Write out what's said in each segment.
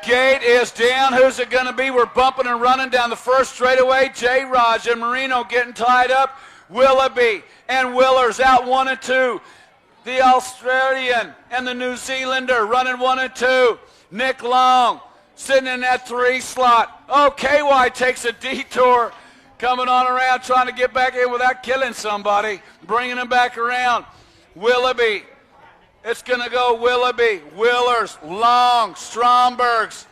gate is down. Who's it going to be? We're bumping and running down the first straightaway. J. Raj and Marino getting tied up. Willoughby and Willers out 1 and 2. The Australian and the New Zealander running 1 and 2. Nick Long sitting in that 3 slot. Oh, KY takes a detour, coming on around, trying to get back in without killing somebody, bringing him back around. Willoughby. It's going to go Willoughby, Willers, Long, Strombergs.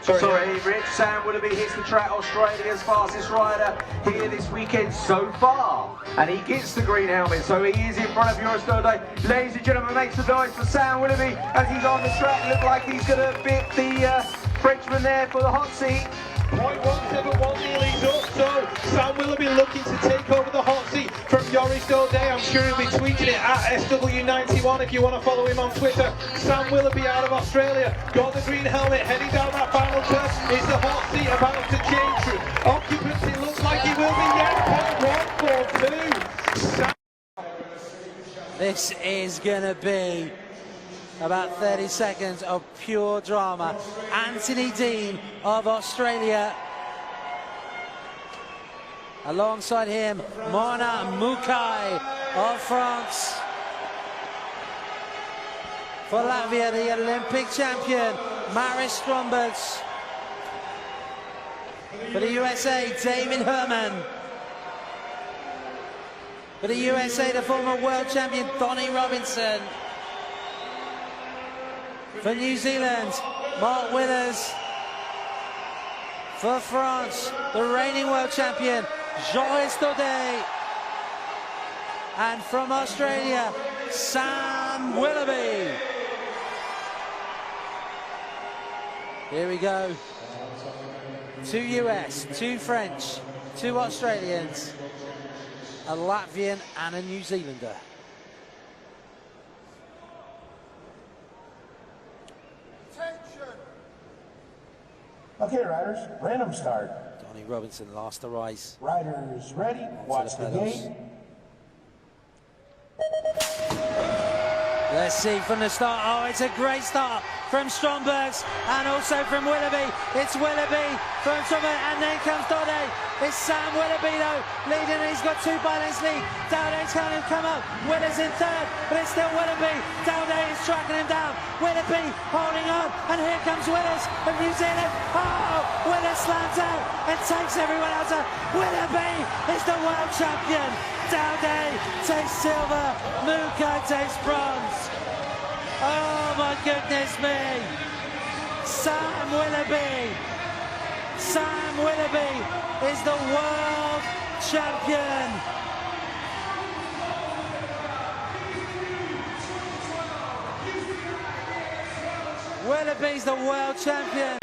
Sorry, Rich. Sam Willoughby hits the track, Australia's fastest rider here this weekend so far. And he gets the green helmet, so he is in front of Eurostode. Ladies and gentlemen, make some noise for Sam Willoughby as he's on the track. Look like he's going to beat the Frenchman there for the hot seat. 0.171 nearly up, so Sam Willoughby looking to take over the hot seat from Yoris Dode. I'm sure he'll be tweeting it at SW91 if you want to follow him on Twitter. Sam Willoughby out of Australia, got the green helmet, heading down that final turn. Is the hot seat about to change? Occupancy looks like he will be, yes, 0.142. This is going to be about 30 seconds of pure drama. Anthony Dean of Australia. Alongside him, Mona Mukai of France. For Latvia, the Olympic champion, Maris Strombergs. For the USA, David Herman. For the USA, the former world champion, Donnie Robinson. For New Zealand, Mark Withers. For France, the reigning world champion, Joris Dode. And from Australia, Sam Willoughby. Here we go. 2 US, 2 French, 2 Australians, a Latvian and a New Zealander. Okay, riders, random start. Donnie Robinson last to rise. Riders ready, watch the gate. Let's see from the start. Oh, it's a great start from Strombergs and also from Willoughby. It's Willoughby from Strombergs, and then comes Dode. It's Sam Willoughby though, leading. He's got 2 by lengths lead. Dode's going to come up. Willers in 3rd, but it's still Willoughby. Dode is tracking him down. Willoughby holding on, and here comes Willers of New Zealand. Oh, Willers slams out and takes everyone out. Willoughby is the world champion. Dode takes silver. Mukai takes bronze. Oh my goodness me. Sam Willoughby is the world champion. Willoughby's the world champion.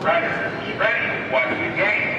Riders, be ready. Watch the game.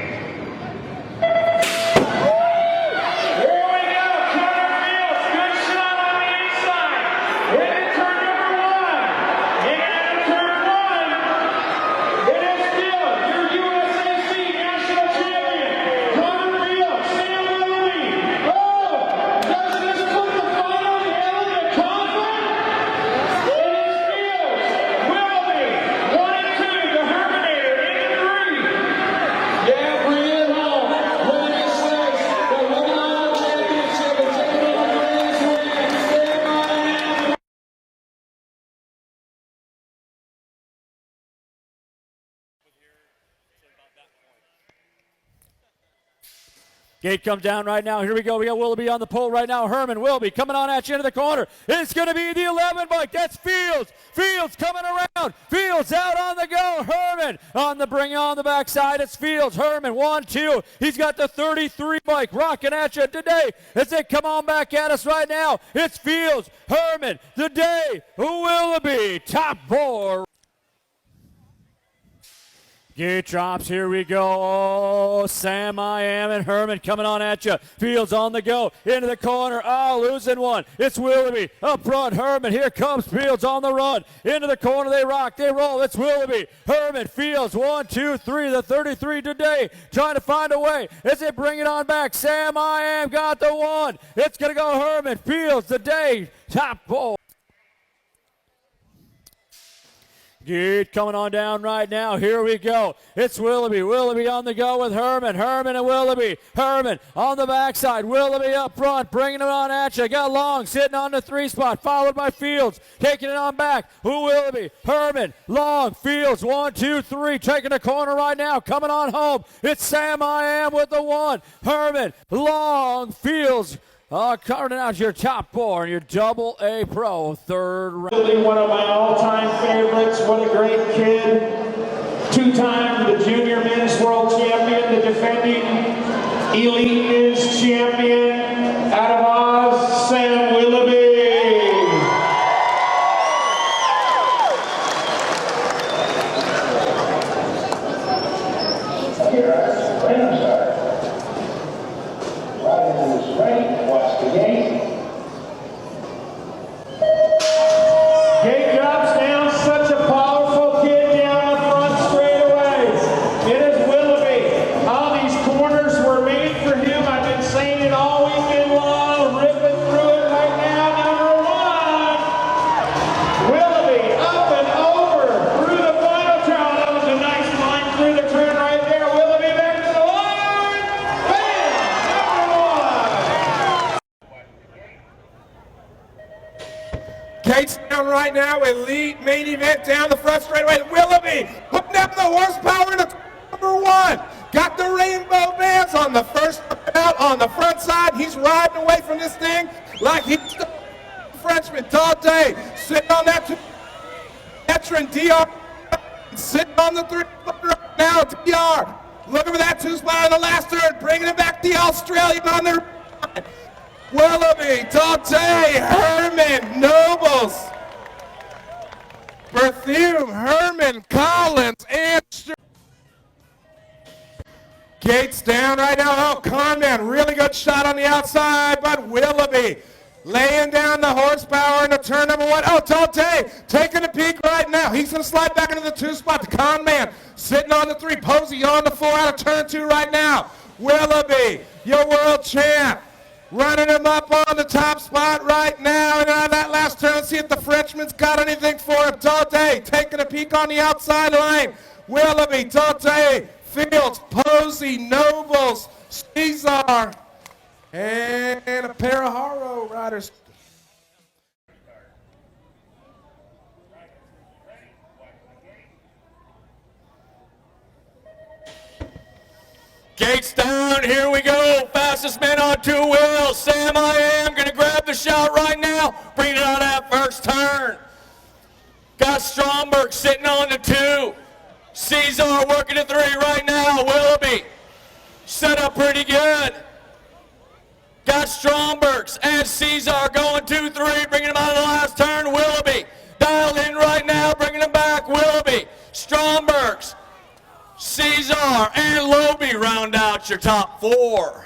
Gate comes down right now. Here we go. We got Willoughby on the pole right now. Herman, Willoughby coming on at you into the corner. It's going to be the 11 bike. That's Fields. Fields coming around. Fields out on the go. Herman on the bring on the backside. It's Fields. Herman 1-2. He's got the 33 bike rocking at you today as they come on back at us right now. It's Fields. Herman. Today. Willoughby. Top four. Gate drops, here we go. Oh, Sam I Am and Herman coming on at you. Fields on the go, into the corner. Oh, losing one. It's Willoughby. Up front, Herman. Here comes Fields on the run. Into the corner, they rock, they roll. It's Willoughby. Herman, Fields, 1, 2, 3. The 33 today, trying to find a way as they bring it on back. Sam I Am got the one. It's going to go Herman. Fields, today, top four. Gate coming on down right now. Here we go. It's Willoughby. Willoughby on the go with Herman. Herman and Willoughby. Herman on the backside. Willoughby up front, bringing it on at you. Got Long sitting on the 3 spot, followed by Fields. Taking it on back. Who Willoughby? Herman. Long. Fields. 1, 2, 3. Taking the corner right now. Coming on home. It's Sam I Am with the 1. Herman. Long. Fields. Carving out your top four in your Double A Pro third round. Really one of my all-time favorites. What a great kid. 2-time the Junior Men's World Champion, the defending Elite Men's Champion out of Oz, Sam Willoughby. Okay, guys, random start. Rider is ready. Watch the gate. Gate drops down, such a powerful kid down the front straightaways. It is Willoughby. All these corners were made for him. I've been saying it all weekend long, ripping through it right now. Number 1, Willoughby up and over through the final turn. That was a nice line through the turn right there. Willoughby back to the line. Bam! Number 1. Gates down right now, elite main event down the front straightaway. Willoughby putting up the horsepower in the number 1. Got the rainbow bands on the first out on the front side. He's riding away from this thing like he's the Frenchman. Dante sitting on that veteran DR, sitting on the 3 right now. DR looking for that 2 spot on the last turn, bringing it back the Australian on the right. Willoughby, Dante, Herman, Nobles, Perfume, Herman, Collins, and Gates down right now. Oh, Conman, really good shot on the outside, but Willoughby laying down the horsepower in the turn number 1. Oh, Dante taking a peek right now. He's going to slide back into the 2 spot. The Conman sitting on the 3. Posey on the 4 out of turn 2 right now. Willoughby, your world champ. Running him up on the top spot right now. And on that last turn, see if the Frenchman's got anything for him. Dante taking a peek on the outside line. Willoughby, Dante, Fields, Posey, Nobles, Caesar, and a pair of Haro riders. Gates down, here we go. Fastest man on 2 wheels. Sam I Am gonna grab the shot right now. Bring it on that first turn. Got Stromberg sitting on the 2. Caesar working the 3 right now. Willoughby set up pretty good. Got Strombergs and Caesar going 2-3, bringing him out of the last turn. Willoughby dialed in right now, bringing him back. Willoughby, Strombergs. Caesar and Willoughby round out your top 4.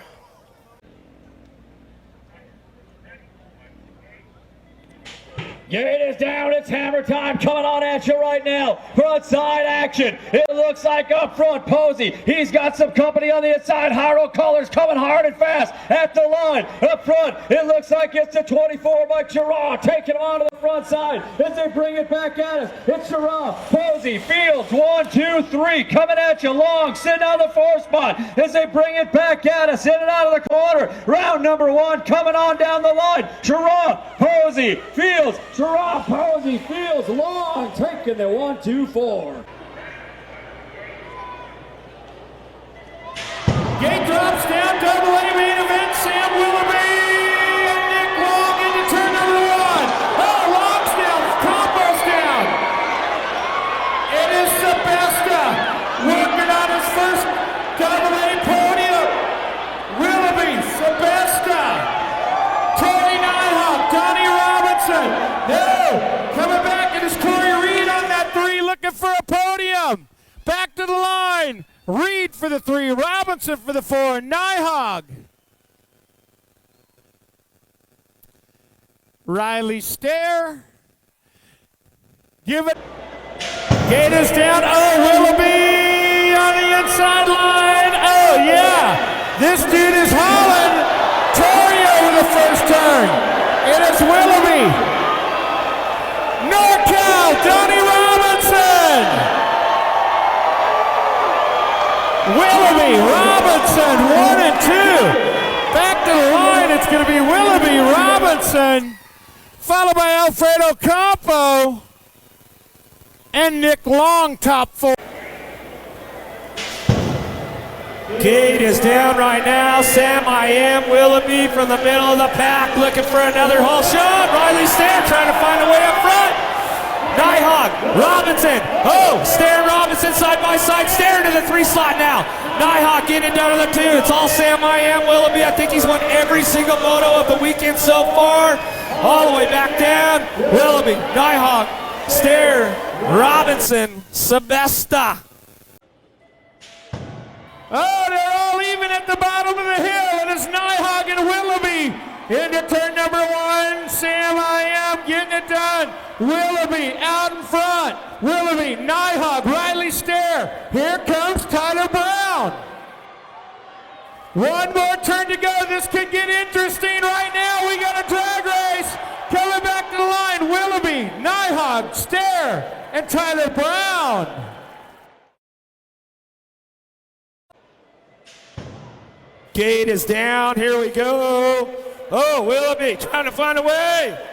Gate is down, it's hammer time coming on at you right now. Front side action. It looks like up front, Posey. He's got some company on the inside. Hyro Colors coming hard and fast at the line. Up front, it looks like it's the 24 by Gerard taking him onto the front side as they bring it back at us. It's Gerard, Posey, Fields, 1, 2, 3, coming at you long, sitting on the 4 spot as they bring it back at us, in and out of the corner. Round number 1 coming on down the line. Gerard, Posey, Fields, Gerard, Posey, Fields, long, taking the 1, 2, 4. Gate drops down, double A main event, Sam Willoughby and Nick Long into turn number 1. Oh, Long's down, Combo's down. It is Sebesta working on his first double A podium. Willoughby, Sebesta, Tori Nyhawk, Donnie Robinson. No, coming back, and it's Corey Reed on that 3, looking for a podium. Back to the line. Reed for the 3, Robinson for the 4, Nyhawk. Riley Stair. Give it. Gate is down. Oh, Willoughby on the inside line. Oh, yeah. This dude is hauling Tori over the first turn. It is Willoughby. NorCal, Donnie Robinson. Willoughby, Robinson, 1 and 2. Back to the line, it's going to be Willoughby, Robinson, followed by Alfredo Campo and Nick Long, top 4. Gate is down right now. Sam I Am, Willoughby from the middle of the pack, looking for another hole shot. Riley Stair trying to find a way up front. Nyhawk, Robinson, oh, Stair and Robinson side by side, Stair into the 3 slot now. Nyhawk getting down to the 2, it's all Sam I Am, Willoughby. I think he's won every single moto of the weekend so far. All the way back down, Willoughby, Nyhawk, Stair, Robinson, Sebesta. Oh, they're all even at the bottom of the hill, and it's Nyhawk and Willoughby into turn number 1. Sam I Am getting it done. Willoughby out in front. Willoughby, Nyhawk, Riley Stair. Here comes Tyler Brown. 1 more turn to go. This could get interesting right now. We got a drag race. Coming back to the line, Willoughby, Nyhawk, Stair, and Tyler Brown. Gate is down. Here we go. Oh, Willoughby trying to find a way.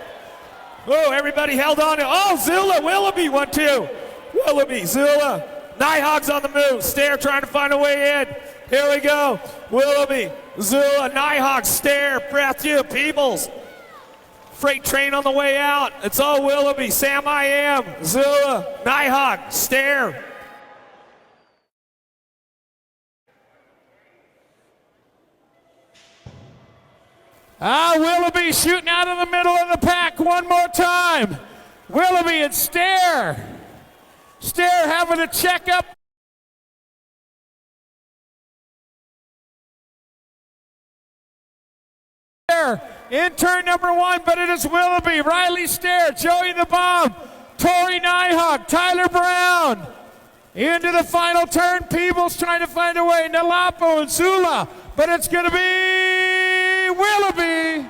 Oh, everybody held on to. Oh, Zula, Willoughby, 1, 2. Willoughby, Zula. Nyhawk's on the move. Stair trying to find a way in. Here we go. Willoughby, Zula, Nyhawk, Stair, Matthew, Peebles. Freight train on the way out. It's all Willoughby, Sam I Am, Zula, Nyhawk, Stair. Willoughby shooting out of the middle of the pack 1 more time. Willoughby and Stair. Stair having a checkup. In turn number 1, but it is Willoughby, Riley Stair, Joey the Bomb, Tori Nyhawk, Tyler Brown. Into the final turn, Peebles trying to find a way, Nalapo and Zula, but it's going to be Willoughby.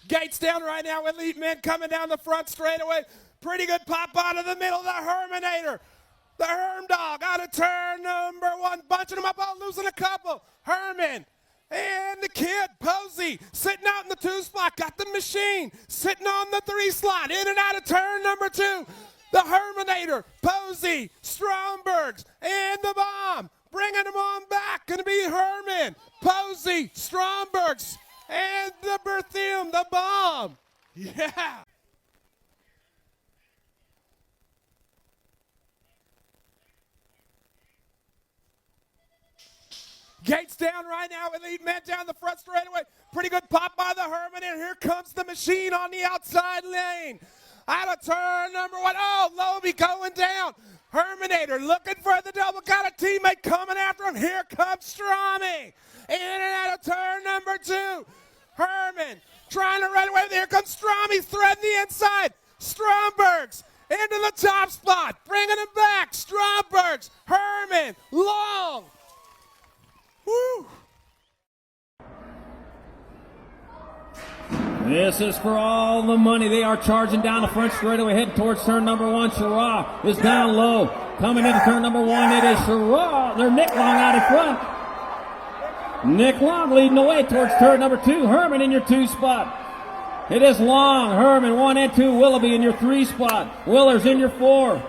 Gates down right now, elite men coming down the front straightaway. Pretty good pop out of the middle, the Herminator. The Herm Dog out of turn number 1, bunching them up, all losing a couple. Herman and the kid, Posey, sitting out in the 2 spot, got the machine, sitting on the 3 slot, in and out of turn number 2. The Herminator, Posey, Strombergs, and the Bomb, bringing them on back. Gonna be Herman, Posey, Strombergs, and the Berthium, the Bomb. Yeah. Gates down right now, elite men down the front straightaway. Pretty good pop by the Herman, and here comes the machine on the outside lane. Out of turn number 1. Oh, Willoughby going down. Herminator looking for the double. Got a teammate coming after him. Here comes Strami. In and out of turn number 2. Herman trying to run away. Here comes Strami threading the inside. Strombergs into the top spot. Bringing him back. Strombergs. Herman. Long. Woo. This is for all the money. They are charging down the front straightaway, heading towards turn number 1. Shira is down low. Coming into turn number 1, it is Shira. They're Nick Long out in front. Nick Long leading the way towards turn number 2. Herman in your 2 spot. It is Long, Herman 1 and 2. Willoughby in your 3 spot. Willers in your 4.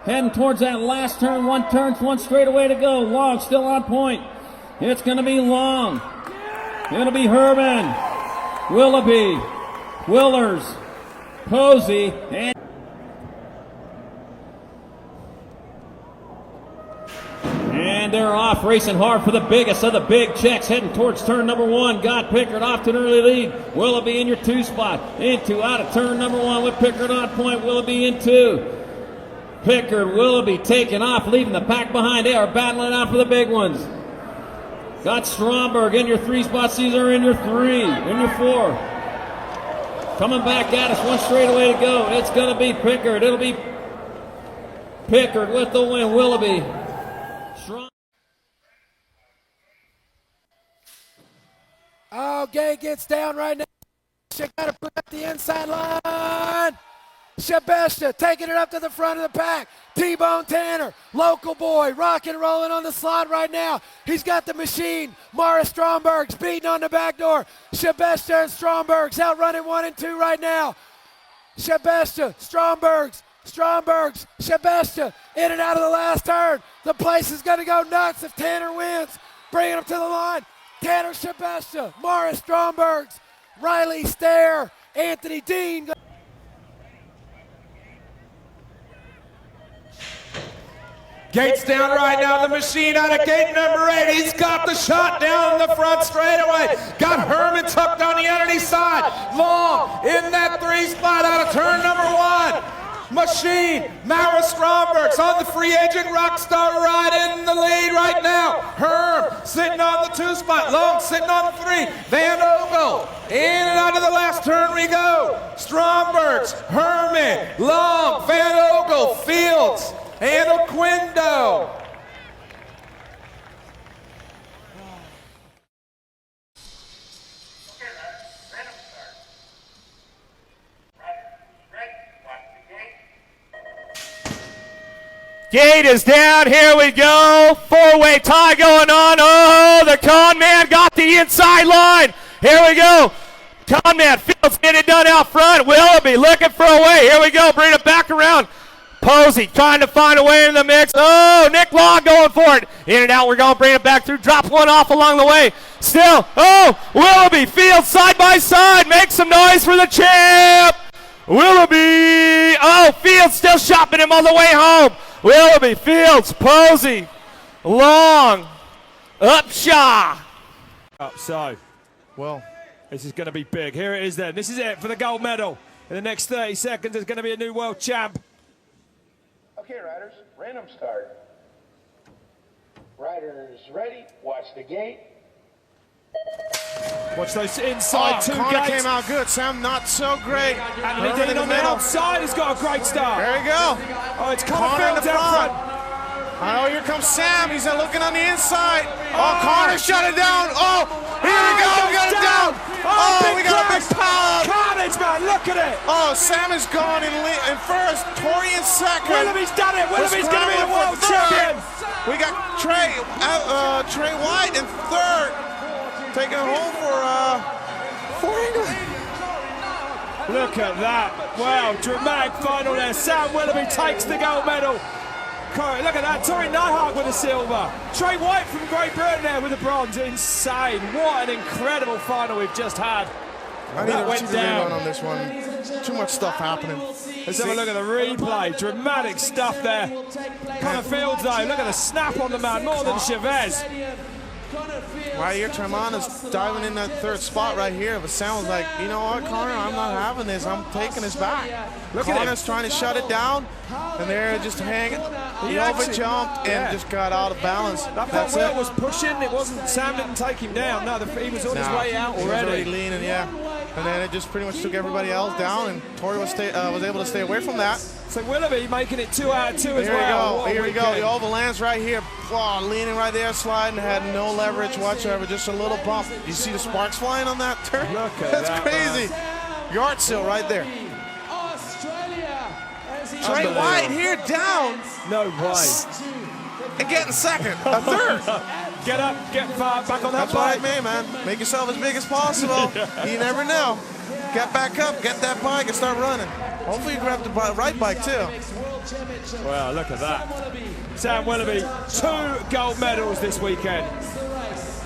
Heading towards that last turn. 1 straightaway to go. Long still on point. It's going to be Long. It'll be Herman. Willoughby, Willers, Posey, and they're off racing hard for the biggest of the big checks, heading towards turn number 1. Got Pickard off to an early lead. Willoughby in your 2 spot. Out of turn number 1 with Pickard on point. Willoughby in 2. Pickard, Willoughby taking off, leaving the pack behind. They are battling out for the big ones. Got Stromberg in your 3 spot. Caesar in your 3. In your 4. Coming back at us. 1 straightaway to go. It's going to be Pickard. It'll be Pickard with the win. Willoughby. Oh, Gay gets down right now. She got to put up the inside line. Shabesta taking it up to the front of the pack. T-Bone Tanner, local boy, rocking and rolling on the slot right now. He's got the machine. Morris Stromberg's beating on the back door. Shabesta and Stromberg's out running 1 and 2 right now. Shabesta, Stromberg's, Shabesta in and out of the last turn. The place is going to go nuts if Tanner wins. Bringing him to the line. Tanner Shabesta, Morris Stromberg's, Riley Stair, Anthony Dean. Gates down right now, the machine out of gate number 8. He's got the shot down the front straightaway. Got Herman tucked on the underneath side. Long in that 3 spot out of turn number 1. Machine, Mara Stromberg's on the free agent Rockstar right in the lead right now. Herm sitting on the 2 spot. Long sitting on the 3. Van Ogle in and out of the last turn we go. Stromberg's, Herman, Long, Van Ogle, Fields, and Oquindo. Gate is down. Here we go. 4-way tie going on. Oh, the con man got the inside line. Here we go. Con man, Fields getting it done out front. Willoughby looking for a way. Here we go. Bring it back around. Posey trying to find a way in the mix. Oh, Nick Long going for it. In and out. We're going to bring it back through. Drop 1 off along the way. Still. Oh, Willoughby. Fields side by side. Make some noise for the champ. Willoughby. Oh, Fields still shopping him on the way home. Willoughby, Fields, Posey, Long, Upshaw. So, well, this is going to be big. Here it is then. This is it for the gold medal. In the next 30 seconds, there's going to be a new world champ. Okay, riders, random start. Riders ready, watch the gate. Watch those inside 2 Connor gates. came out good. Sam not so great. Anthony Dean on the outside has got a great start. There you go. Oh, it's Connor in the front. Oh, here comes Sam. He's looking on the inside. Oh, Connor shut it down. Oh, here we go. We got it down. Oh, we got a big pile. Carnage, man. Look at it. Oh, Sam is gone in first. Tori in second. Willoughby's done it. Willoughby's going to be the world champion. We got Trey White in third. Taking it home for England. Look at that. Wow, dramatic final there. Sam Willoughby takes the gold medal. Look at that. Tori Nighthawk with the silver. Trey White from Great Britain there with the bronze. Insane. What an incredible final we've just had. That went down on this one. Too much stuff happening. Let's have a look at the replay. Dramatic stuff there. Connor Fields though. Look at the snap on the man. More than Chavez. Right here, Tremona's diving in that third spot right here, but Sam was like, you know what, Connor, I'm not having this. I'm taking this back. Look at Connor's trying to shut it down, and they're just hanging. He over-jumped and just got out of balance. That Will was pushing. It wasn't, Sam didn't take him down. No, he was on his way out already. He was already leaning, yeah. And then it just pretty much took everybody else down, and Tori was able to stay away from that. So Willoughby making it 2 out of 2 as well. Here we go. The oval lands right here. Oh, leaning right there, sliding, had no leverage whatsoever, just a little bump. You see the sparks flying on that turn? Look at That's that, crazy. Man. Yard seal right there. Trey White here down. No way. And getting second, a third. Get up, get far, back on that bike. That's what I mean, man. Make yourself as big as possible. You never know. Get back up, get that bike, and start running. Hopefully you grab the right bike, too. Well, look at that. Sam Willoughby, 2 gold medals this weekend.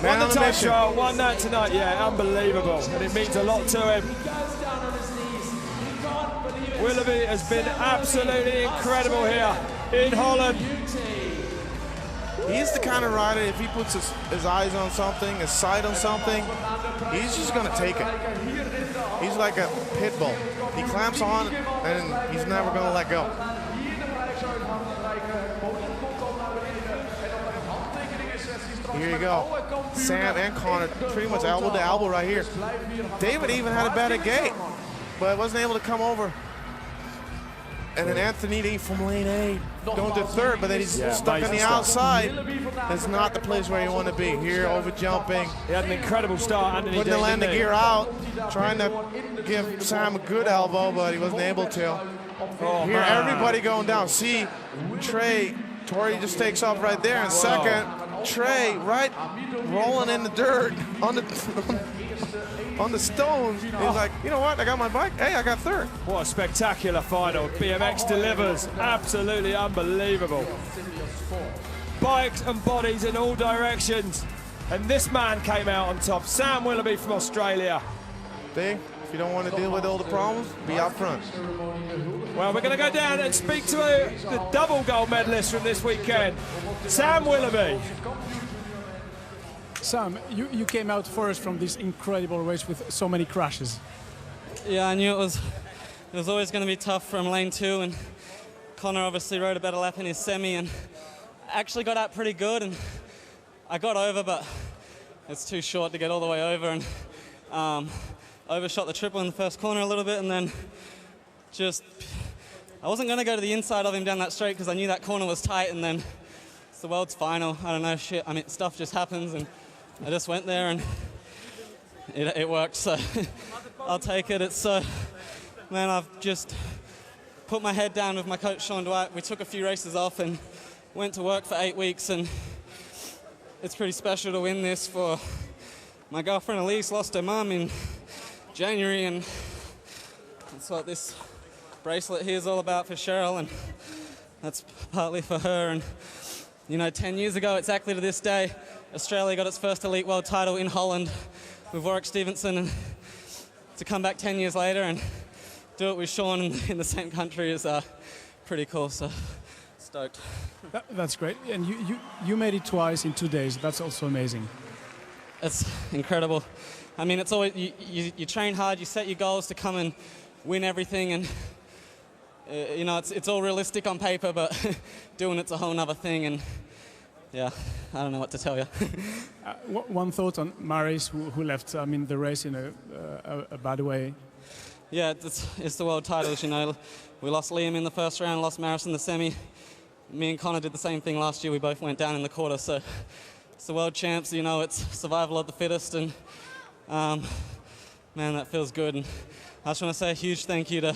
Won the time trial, won that tonight. Yeah, unbelievable. And it means a lot to him. Willoughby has been absolutely incredible here in Holland. He's the kind of rider, if he puts his eyes on something, his sight on something, he's just going to take it. He's like a pit bull. He clamps on, and he's never going to let go. Here you go. Sam and Connor pretty much elbow to elbow right here. David even had a better gate, but wasn't able to come over. And then Anthony D from lane A going to third, but then he's stuck on the outside. That's not the place where you want to be. Here, over jumping. He had an incredible start. Anthony putting the landing gear out, trying to give Sam a good elbow, but he wasn't able to. Here, everybody going down. See, Trey, Tori just takes off right there. And second, Trey, right, rolling in the dirt on the stones. He's like, you know what, I got my bike. Hey, I got third. What a spectacular final. BMX delivers. Absolutely unbelievable. Bikes and bodies in all directions. And this man came out on top. Sam Willoughby from Australia. If you don't want to deal with all the problems, be up front. Well, we're going to go down and speak to the double gold medalist from this weekend, Sam Willoughby. Sam, you came out first from this incredible race with so many crashes. Yeah, I knew it was always going to be tough from lane 2, and Connor obviously rode a better lap in his semi, and actually got out pretty good, and I got over, but it's too short to get all the way over, and overshot the triple in the first corner a little bit, and then I wasn't going to go to the inside of him down that straight because I knew that corner was tight, and then it's the world's final. I don't know, shit, I mean, stuff just happens, and I just went there, and it worked, so I'll take it. It's man, I've just put my head down with my coach, Sean Dwight. We took a few races off and went to work for 8 weeks, and it's pretty special to win this for my girlfriend Elise. Lost her mum in January, and that's what this bracelet here is all about for Cheryl, and that's partly for her. And you know, 10 years ago exactly to this day, Australia got its first elite world title in Holland with Warwick Stevenson, and to come back 10 years later and do it with Sean in the same country is pretty cool, so stoked. That's great, and you made it twice in 2 days. That's also amazing. It's incredible. I mean, it's always, you train hard, you set your goals to come and win everything, and you know, it's all realistic on paper, but doing it's a whole nother thing, and yeah, I don't know what to tell you. One thought on Maris, who left, I mean, the race in a bad way. Yeah, it's the world titles, you know. We lost Liam in the first round, lost Maris in the semi. Me and Connor did the same thing last year. We both went down in the quarter, so it's the world champs, you know, it's survival of the fittest, and man, that feels good. And I just want to say a huge thank you to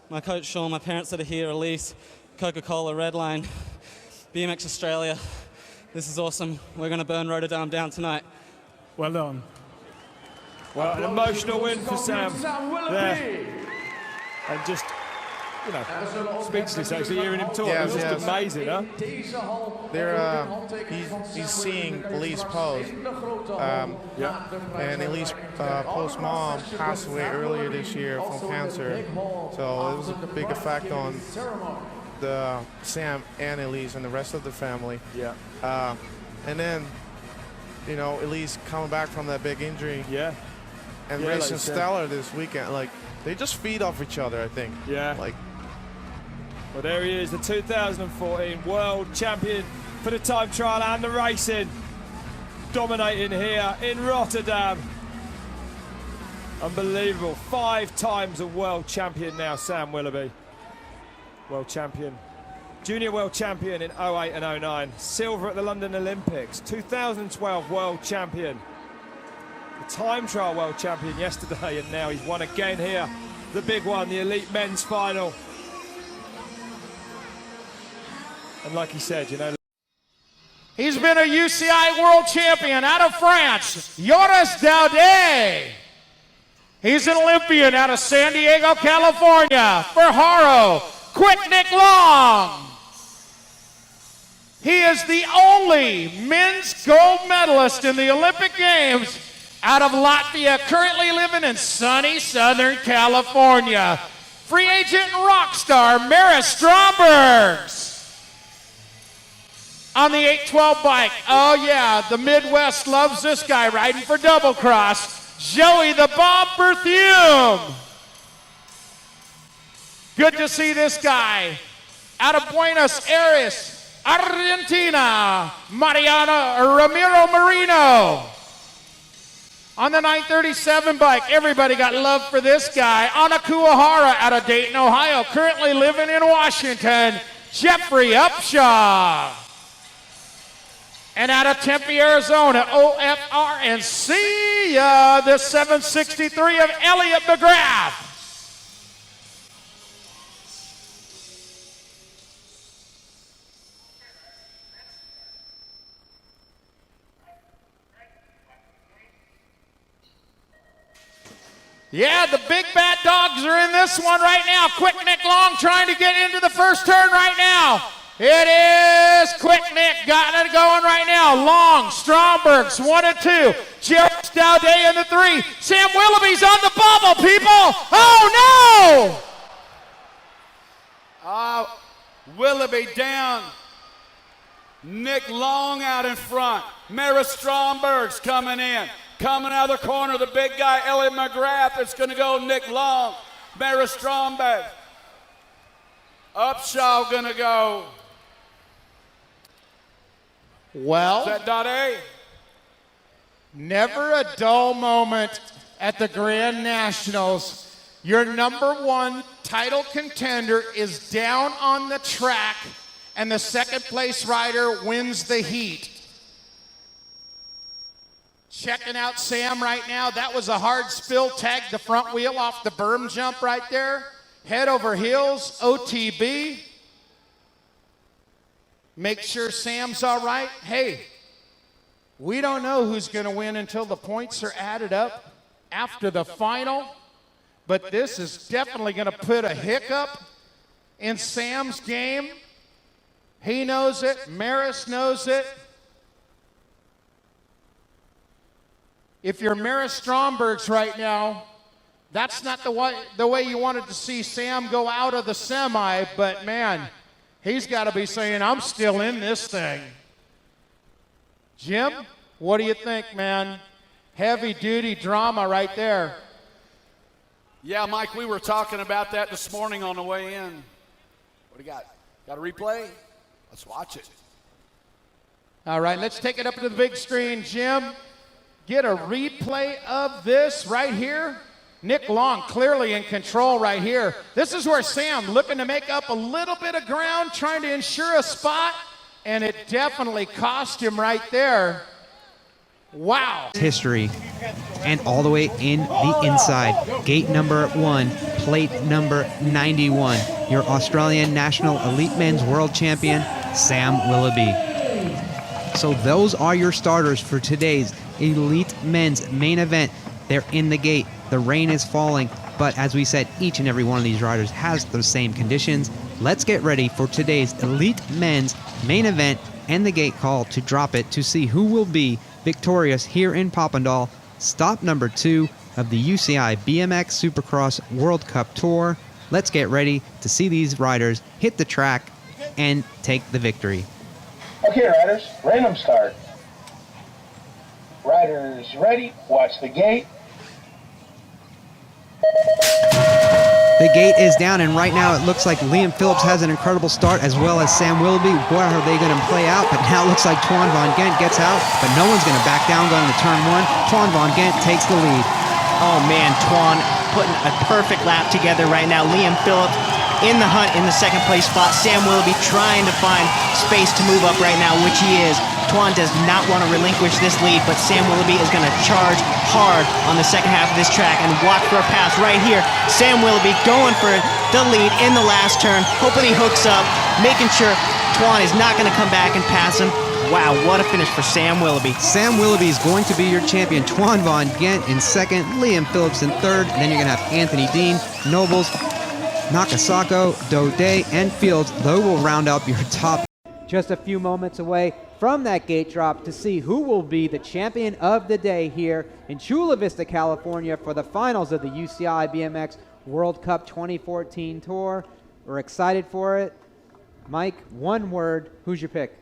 my coach Sean, my parents that are here, Elise, Coca-Cola, Redline, BMX Australia. This is awesome. We're going to burn Rotterdam down tonight. Well done. Well, an emotional win for Sam there. And just, you know, speechless actually hearing him talk. It was just amazing, huh? He's seeing Elise pose. And Elise Post's mom passed away earlier this year from cancer. So it was a big effect on Sam and Elise and the rest of the family. Yeah. And then you know, at least coming back from that big injury. Yeah. And Yeah, racing like stellar this weekend. Like, they just feed off each other, I think. Yeah. Like, well, there he is, the 2014 world champion for the time trial and the racing. Dominating here in Rotterdam. Unbelievable. 5 times a world champion now, Sam Willoughby. World champion. Junior world champion in 08 and 09. Silver at the London Olympics. 2012 world champion. The time trial world champion yesterday, and now he's won again here. The big one, the elite men's final. And like he said, you know, he's been a UCI world champion out of France, Joris Daudet. He's an Olympian out of San Diego, California, for Haro, Quick Nick Long. He is the only men's gold medalist in the Olympic Games out of Latvia, currently living in sunny Southern California. Free agent and rock star, Maris Strombergs. On the 812 bike, oh yeah, the Midwest loves this guy riding for double cross. Joey the Bob Berthiaume. Good to see this guy. Out of Buenos Aires, Argentina, Ramiro Marino. On the 937 bike, everybody got love for this guy. Anna Kuwahara out of Dayton, Ohio, currently living in Washington, Jeffrey Upshaw. And out of Tempe, Arizona, OFR and see ya, the 763 of Elliot McGrath. Yeah, the big bad dogs are in this one right now. Quick Nick Long trying to get into the first turn right now. It is Quick Nick, got it going right now. Long, Strombergs, 1 and 2. Joris Daudet in the 3. Sam Willoughby's on the bubble, people. Oh, no! Willoughby down. Nick Long out in front. Maris Strombergs coming in. Coming out of the corner, the big guy, Elliot McGrath. It's going to go Nick Long. Maris Strombergs. Upshaw going to go. Well, is that Daudet? Never a dull moment at the Grand Nationals. Your #1 title contender is down on the track, and the second place rider wins the heat. Checking out Sam right now. That was a hard spill, tagged the front wheel off the berm jump right there. Head over heels, OTB. Make sure Sam's all right. Hey, we don't know who's going to win until the points are added up after the final, but this is definitely going to put a hiccup in Sam's game. He knows it. Maris knows it. If you're Maris Strombergs right now, that's not the way you wanted to see Sam go out of the semi, but man, he's got to be saying, I'm still in this thing. Jim, what do you think, man? Heavy-duty drama right there. Yeah, Mike, we were talking about that this morning on the way in. What do you got? Got a replay? Let's watch it. All right, let's take it up to the big screen, Jim. Get a replay of this right here. Nick Long clearly in control right here. This is where Sam looking to make up a little bit of ground, trying to ensure a spot, and it definitely cost him right there. Wow. History, and all the way in the inside. Gate number 1, plate number 91. Your Australian National Elite Men's World Champion, Sam Willoughby. So those are your starters for today's Elite Men's main event. They're in the gate. The rain is falling, but as we said, each and every one of these riders has those same conditions. Let's get ready for today's Elite Men's main event and the gate call to drop it to see who will be victorious here in Papendal. Stop number 2 of the UCI BMX Supercross World Cup Tour. Let's get ready to see these riders hit the track and take the victory. Okay, riders, random start. Riders ready, watch the gate. The gate is down, and right now it looks like Liam Phillips has an incredible start, as well as Sam Willoughby. Where are they going to play out? But now it looks like Twan Von Gent gets out, but no one's going to back down going to turn one. Twan Von Gent takes the lead. Oh man, Twan putting a perfect lap together right now. Liam Phillips in the hunt in the second place spot. Sam Willoughby trying to find space to move up right now, which he is. Twan does not want to relinquish this lead, but Sam Willoughby is going to charge hard on the second half of this track and watch for a pass right here. Sam Willoughby going for the lead in the last turn, hoping he hooks up, making sure Twan is not going to come back and pass him. Wow, what a finish for Sam Willoughby. Sam Willoughby is going to be your champion. Twan Von Gent in second, Liam Phillips in third, and then you're going to have Anthony Dean, Nobles, Nakasako, Dode, and Fields. Those will round up your top. Just a few moments away from that gate drop to see who will be the champion of the day here in Chula Vista, California for the finals of the UCI BMX World Cup 2014 Tour. We're excited for it. Mike, one word, who's your pick?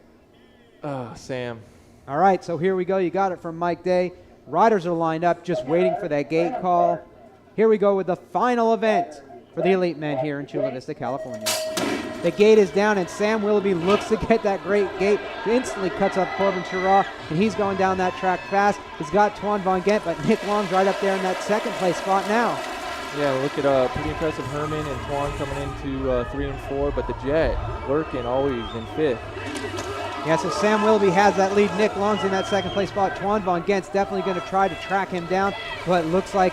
Sam. All right, so here we go. You got it from Mike Day. Riders are lined up, just waiting for that gate call. Here we go with the final event for the elite men here in Chula Vista, California. The gate is down, and Sam Willoughby looks to get that great gate. Instantly cuts off Corbin Chirac, and he's going down that track fast. He's got Twan Von Gent, but Nick Long's right up there in that second place spot now. Yeah, look at pretty impressive Herman and Twan coming into 3 and 4, but the Jet lurking always in 5th. Yeah, so Sam Willoughby has that lead. Nick Long's in that second place spot. Twan Von Gent's definitely going to try to track him down, but looks like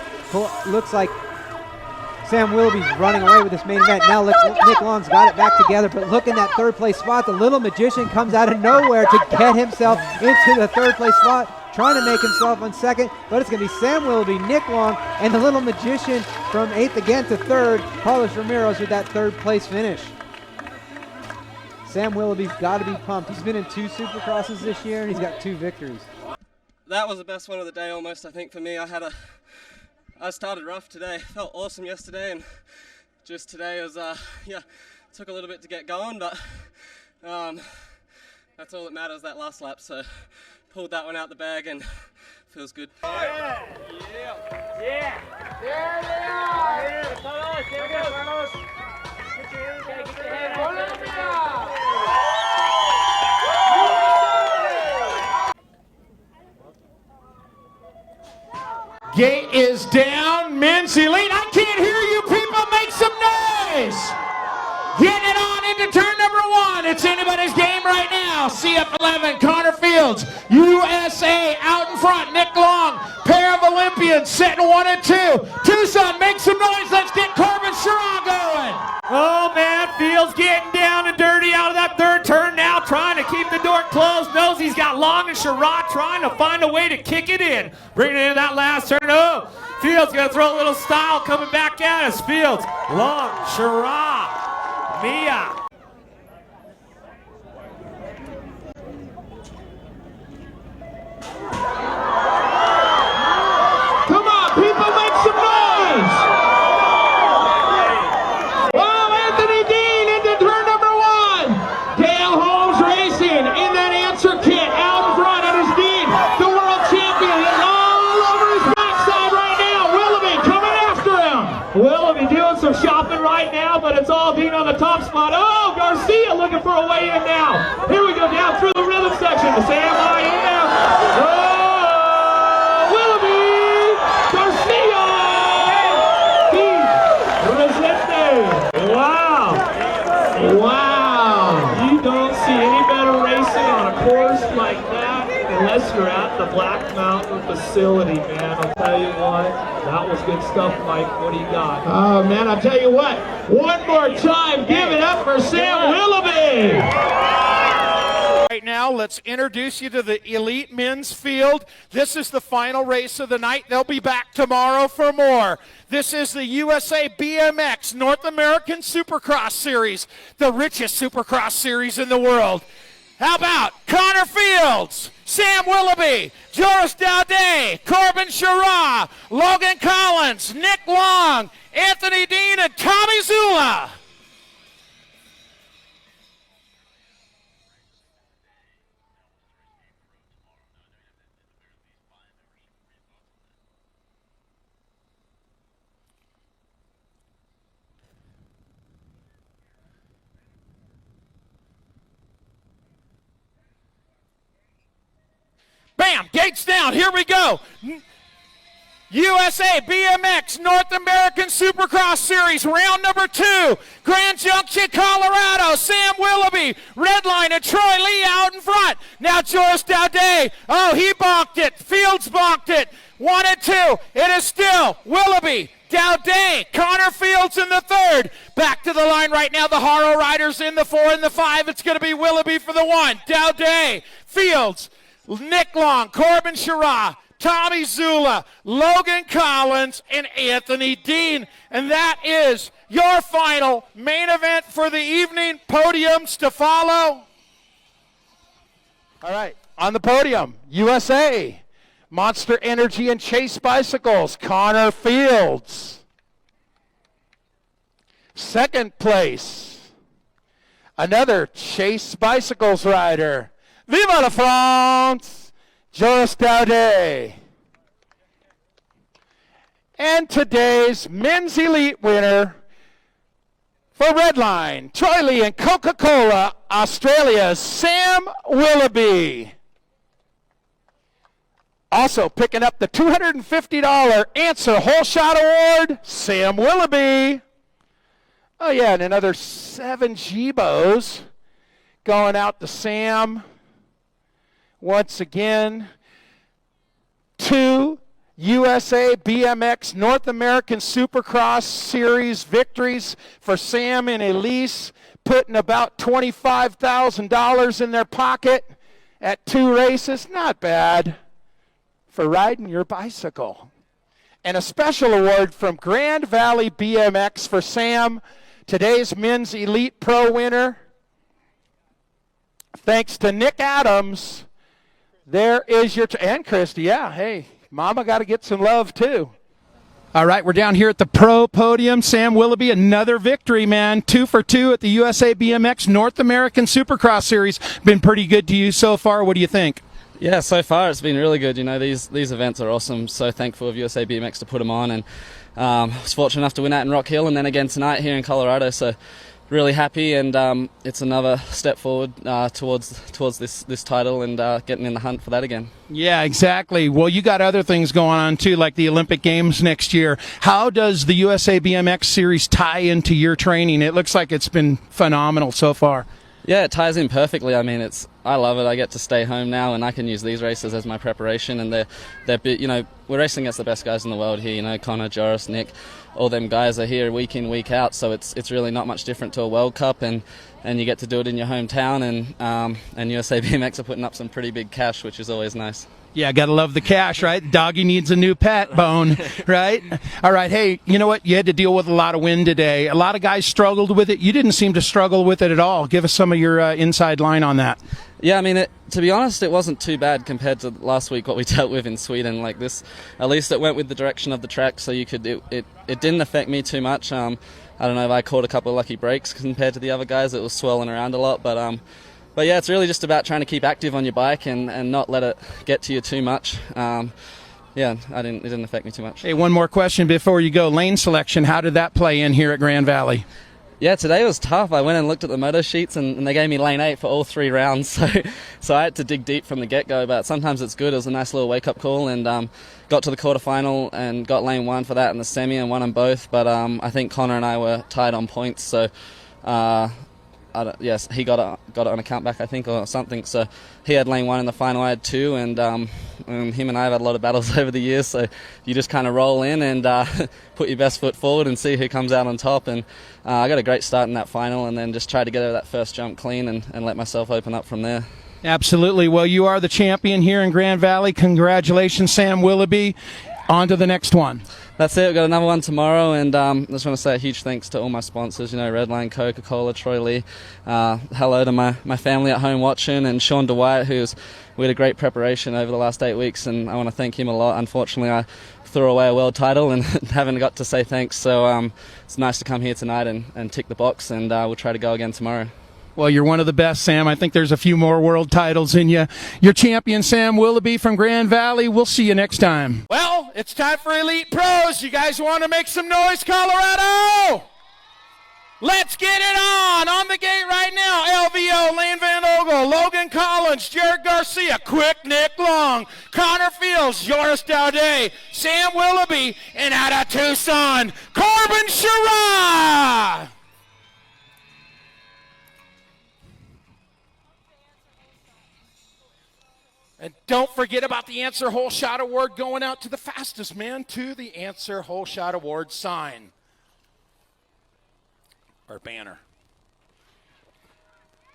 Sam Willoughby's running away with this main event. Now Nick Long's got it back together, but look in that third place spot. The little magician comes out of nowhere to get himself into the third place spot, trying to make himself on second, but it's going to be Sam Willoughby, Nick Long, and the little magician from 8th again to 3rd, Carlos Ramirez, with that 3rd place finish. Sam Willoughby's got to be pumped. He's been in 2 supercrosses this year, and he's got 2 victories. That was the best one of the day almost, I think, for me. I started rough today. Felt awesome yesterday, and just today was, took a little bit to get going, but that's all that matters, that last lap. So pulled that one out the bag and feels good. Yeah. There they are. Here we go, Carlos. Get your head out. Gate is down, men's elite. I can't hear you people, make some noise. Getting it on into turn number 1. It's anybody's game right now. CF11, Connor Fields, USA out in front. Nick Long, pair of Olympians sitting 1 and 2. Tucson, make some noise. Let's get Corbin Chirac going. Oh man, Fields getting down and dirty out of that 3rd turn now, trying to keep the door closed. Knows he's got Long and Chirac trying to find a way to kick it in. Bringing it into that last turn. Oh, Fields gonna throw a little style coming back at us. Fields, Long, Chirac, Mia. Come on, people, make some noise. Oh, Anthony Dean into turn number 1. Dale Holmes racing in that answer kit out in front. And his Dean, the world champion, is all over his backside right now. Willoughby coming after him. Willoughby doing some shopping right now, but it's all Dean on the top spot. Oh, Garcia looking for a way in now. Here we go down through the rhythm section. Sam I.M. Oh, Willoughby, Garcia, Resende. Wow. Wow. You don't see any better racing on a course like that unless you're at the Black Mountain facility, man. I'll tell you what, that was good stuff, Mike. What do you got? Oh, man, I'll tell you what. One more time, give it up for Sam Willoughby. Right now, let's introduce you to the elite men's field. This is the final race of the night. They'll be back tomorrow for more. This is the USA BMX North American Supercross Series, the richest Supercross series in the world. How about Connor Fields, Sam Willoughby, Joris Daudet, Corbin Chirac, Logan Collins, Nick Long, Anthony Dean, and Tommy Zula. Bam! Gates down. Here we go. USA BMX North American Supercross Series, round number 2. Grand Junction, Colorado. Sam Willoughby, red line, and Troy Lee out in front. Now Joris Daudet. Oh, he bonked it. Fields bonked it. 1 and 2. It is still Willoughby, Daudet, Connor Fields in the 3rd. Back to the line right now. The Haro Riders in the 4 and the 5. It's going to be Willoughby for the 1. Daudet, Fields, Nick Long, Corbin Sherrod, Tommy Zula, Logan Collins, and Anthony Dean. And that is your final main event for the evening. Podiums to follow. All right, on the podium, USA, Monster Energy and Chase Bicycles, Connor Fields. 2nd place, another Chase Bicycles rider, Viva la France, Joris Daudet. And today's men's elite winner for Redline, Troy Lee and Coca-Cola, Australia's Sam Willoughby. Also picking up the $250 Answer Whole Shot Award, Sam Willoughby. Oh yeah, and another 7 Gbos going out to Sam. Once again, 2 USA BMX North American Supercross Series victories for Sam and Elise, putting about $25,000 in their pocket at 2 races. Not bad for riding your bicycle. And a special award from Grand Valley BMX for Sam, today's men's elite pro winner. Thanks to Nick Adams. There is your, and Christy, yeah, hey, Mama got to get some love too. All right, we're down here at the pro podium. Sam Willoughby, another victory, man. 2 for 2 at the USA BMX North American Supercross Series. Been pretty good to you so far. What do you think? Yeah, so far it's been really good. You know, these events are awesome. So thankful of USA BMX to put them on, and I was fortunate enough to win out in Rock Hill, and then again tonight here in Colorado. So really happy, and it's another step forward towards this title and getting in the hunt for that again. Yeah, exactly. Well, you got other things going on too, like the Olympic Games next year. How does the USA BMX Series tie into your training? It looks like it's been phenomenal so far. Yeah, it ties in perfectly. I mean, I love it. I get to stay home now, and I can use these races as my preparation. And they're you know, we're racing against the best guys in the world here. You know, Connor, Joris, Nick, all them guys are here week in, week out. So it's really not much different to a World Cup, and you get to do it in your hometown. And USA BMX are putting up some pretty big cash, which is always nice. Yeah, gotta love the cash, right? Doggy needs a new pet, Bone, right? All right, hey, you know what? You had to deal with a lot of wind today. A lot of guys struggled with it. You didn't seem to struggle with it at all. Give us some of your inside line on that. Yeah, I mean, to be honest, it wasn't too bad compared to last week, what we dealt with in Sweden. Like this, at least it went with the direction of the track, so you could. It didn't affect me too much. I don't know if I caught a couple of lucky breaks compared to the other guys. It was swirling around a lot, but yeah, it's really just about trying to keep active on your bike and not let it get to you too much. Yeah, it didn't affect me too much. Hey, one more question before you go. Lane selection, how did that play in here at Grand Valley? Yeah, today was tough. I went and looked at the moto sheets, and they gave me lane 8 for all 3 rounds, so I had to dig deep from the get-go, but sometimes it's good. It was a nice little wake-up call, and got to the quarterfinal and got lane 1 for that in the semi and won them both, but I think Connor and I were tied on points, so yes, he got it on a countback, I think, or something. So he had lane 1 in the final, I had 2, and him and I have had a lot of battles over the years. So you just kind of roll in and put your best foot forward and see who comes out on top. And I got a great start in that final, and then just tried to get over that first jump clean and let myself open up from there. Absolutely. Well, you are the champion here in Grand Valley. Congratulations, Sam Willoughby. On to the next one. That's it. We've got another one tomorrow, and I just want to say a huge thanks to all my sponsors, you know, Redline, Coca-Cola, Troy Lee. Hello to my family at home watching, and Sean DeWyatt, we had a great preparation over the last 8 weeks, and I want to thank him a lot. Unfortunately, I threw away a world title and haven't got to say thanks, so it's nice to come here tonight and tick the box, and we'll try to go again tomorrow. Well, you're one of the best, Sam. I think there's a few more world titles in you. You're champion Sam Willoughby from Grand Valley. We'll see you next time. Well, it's time for Elite Pros. You guys want to make some noise, Colorado? Let's get it on. On the gate right now, LVO, Lane Van Ogle, Logan Collins, Jared Garcia, Quick Nick Long, Connor Fields, Joris Daudet, Sam Willoughby, and out of Tucson, Corbin Sherrod. And don't forget about the Answer Whole Shot Award going out to the fastest man to the Answer Whole Shot Award sign. Or banner.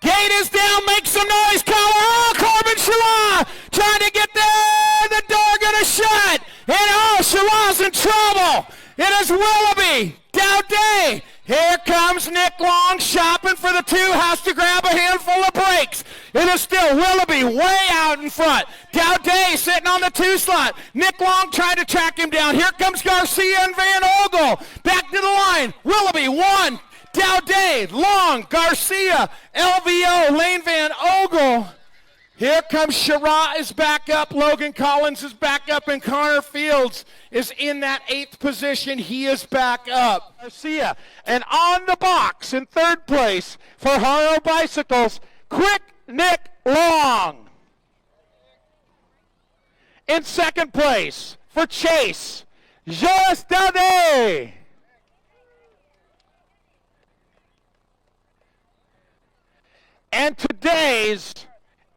Gate is down, make some noise, Collar. Oh, Corbin Sherrod trying to get there. The door gonna shut. And oh, Sherrod's in trouble. It is Willoughby, Daudet. Here comes Nick Long shopping for the 2, has to grab a handful of brakes. It is still Willoughby way out in front. Daudet sitting on the 2 slot. Nick Long trying to track him down. Here comes Garcia and Van Ogle. Back to the line. Willoughby, 1. Daudet, Long, Garcia, LVO, Lane Van Ogle. Here comes Sherrod is back up. Logan Collins is back up, and Connor Fields is in that 8th position. He is back up. Garcia, and on the box in 3rd place for Haro Bicycles, Quick Nick Long. In 2nd place for Chase, Joris Daudet. And today's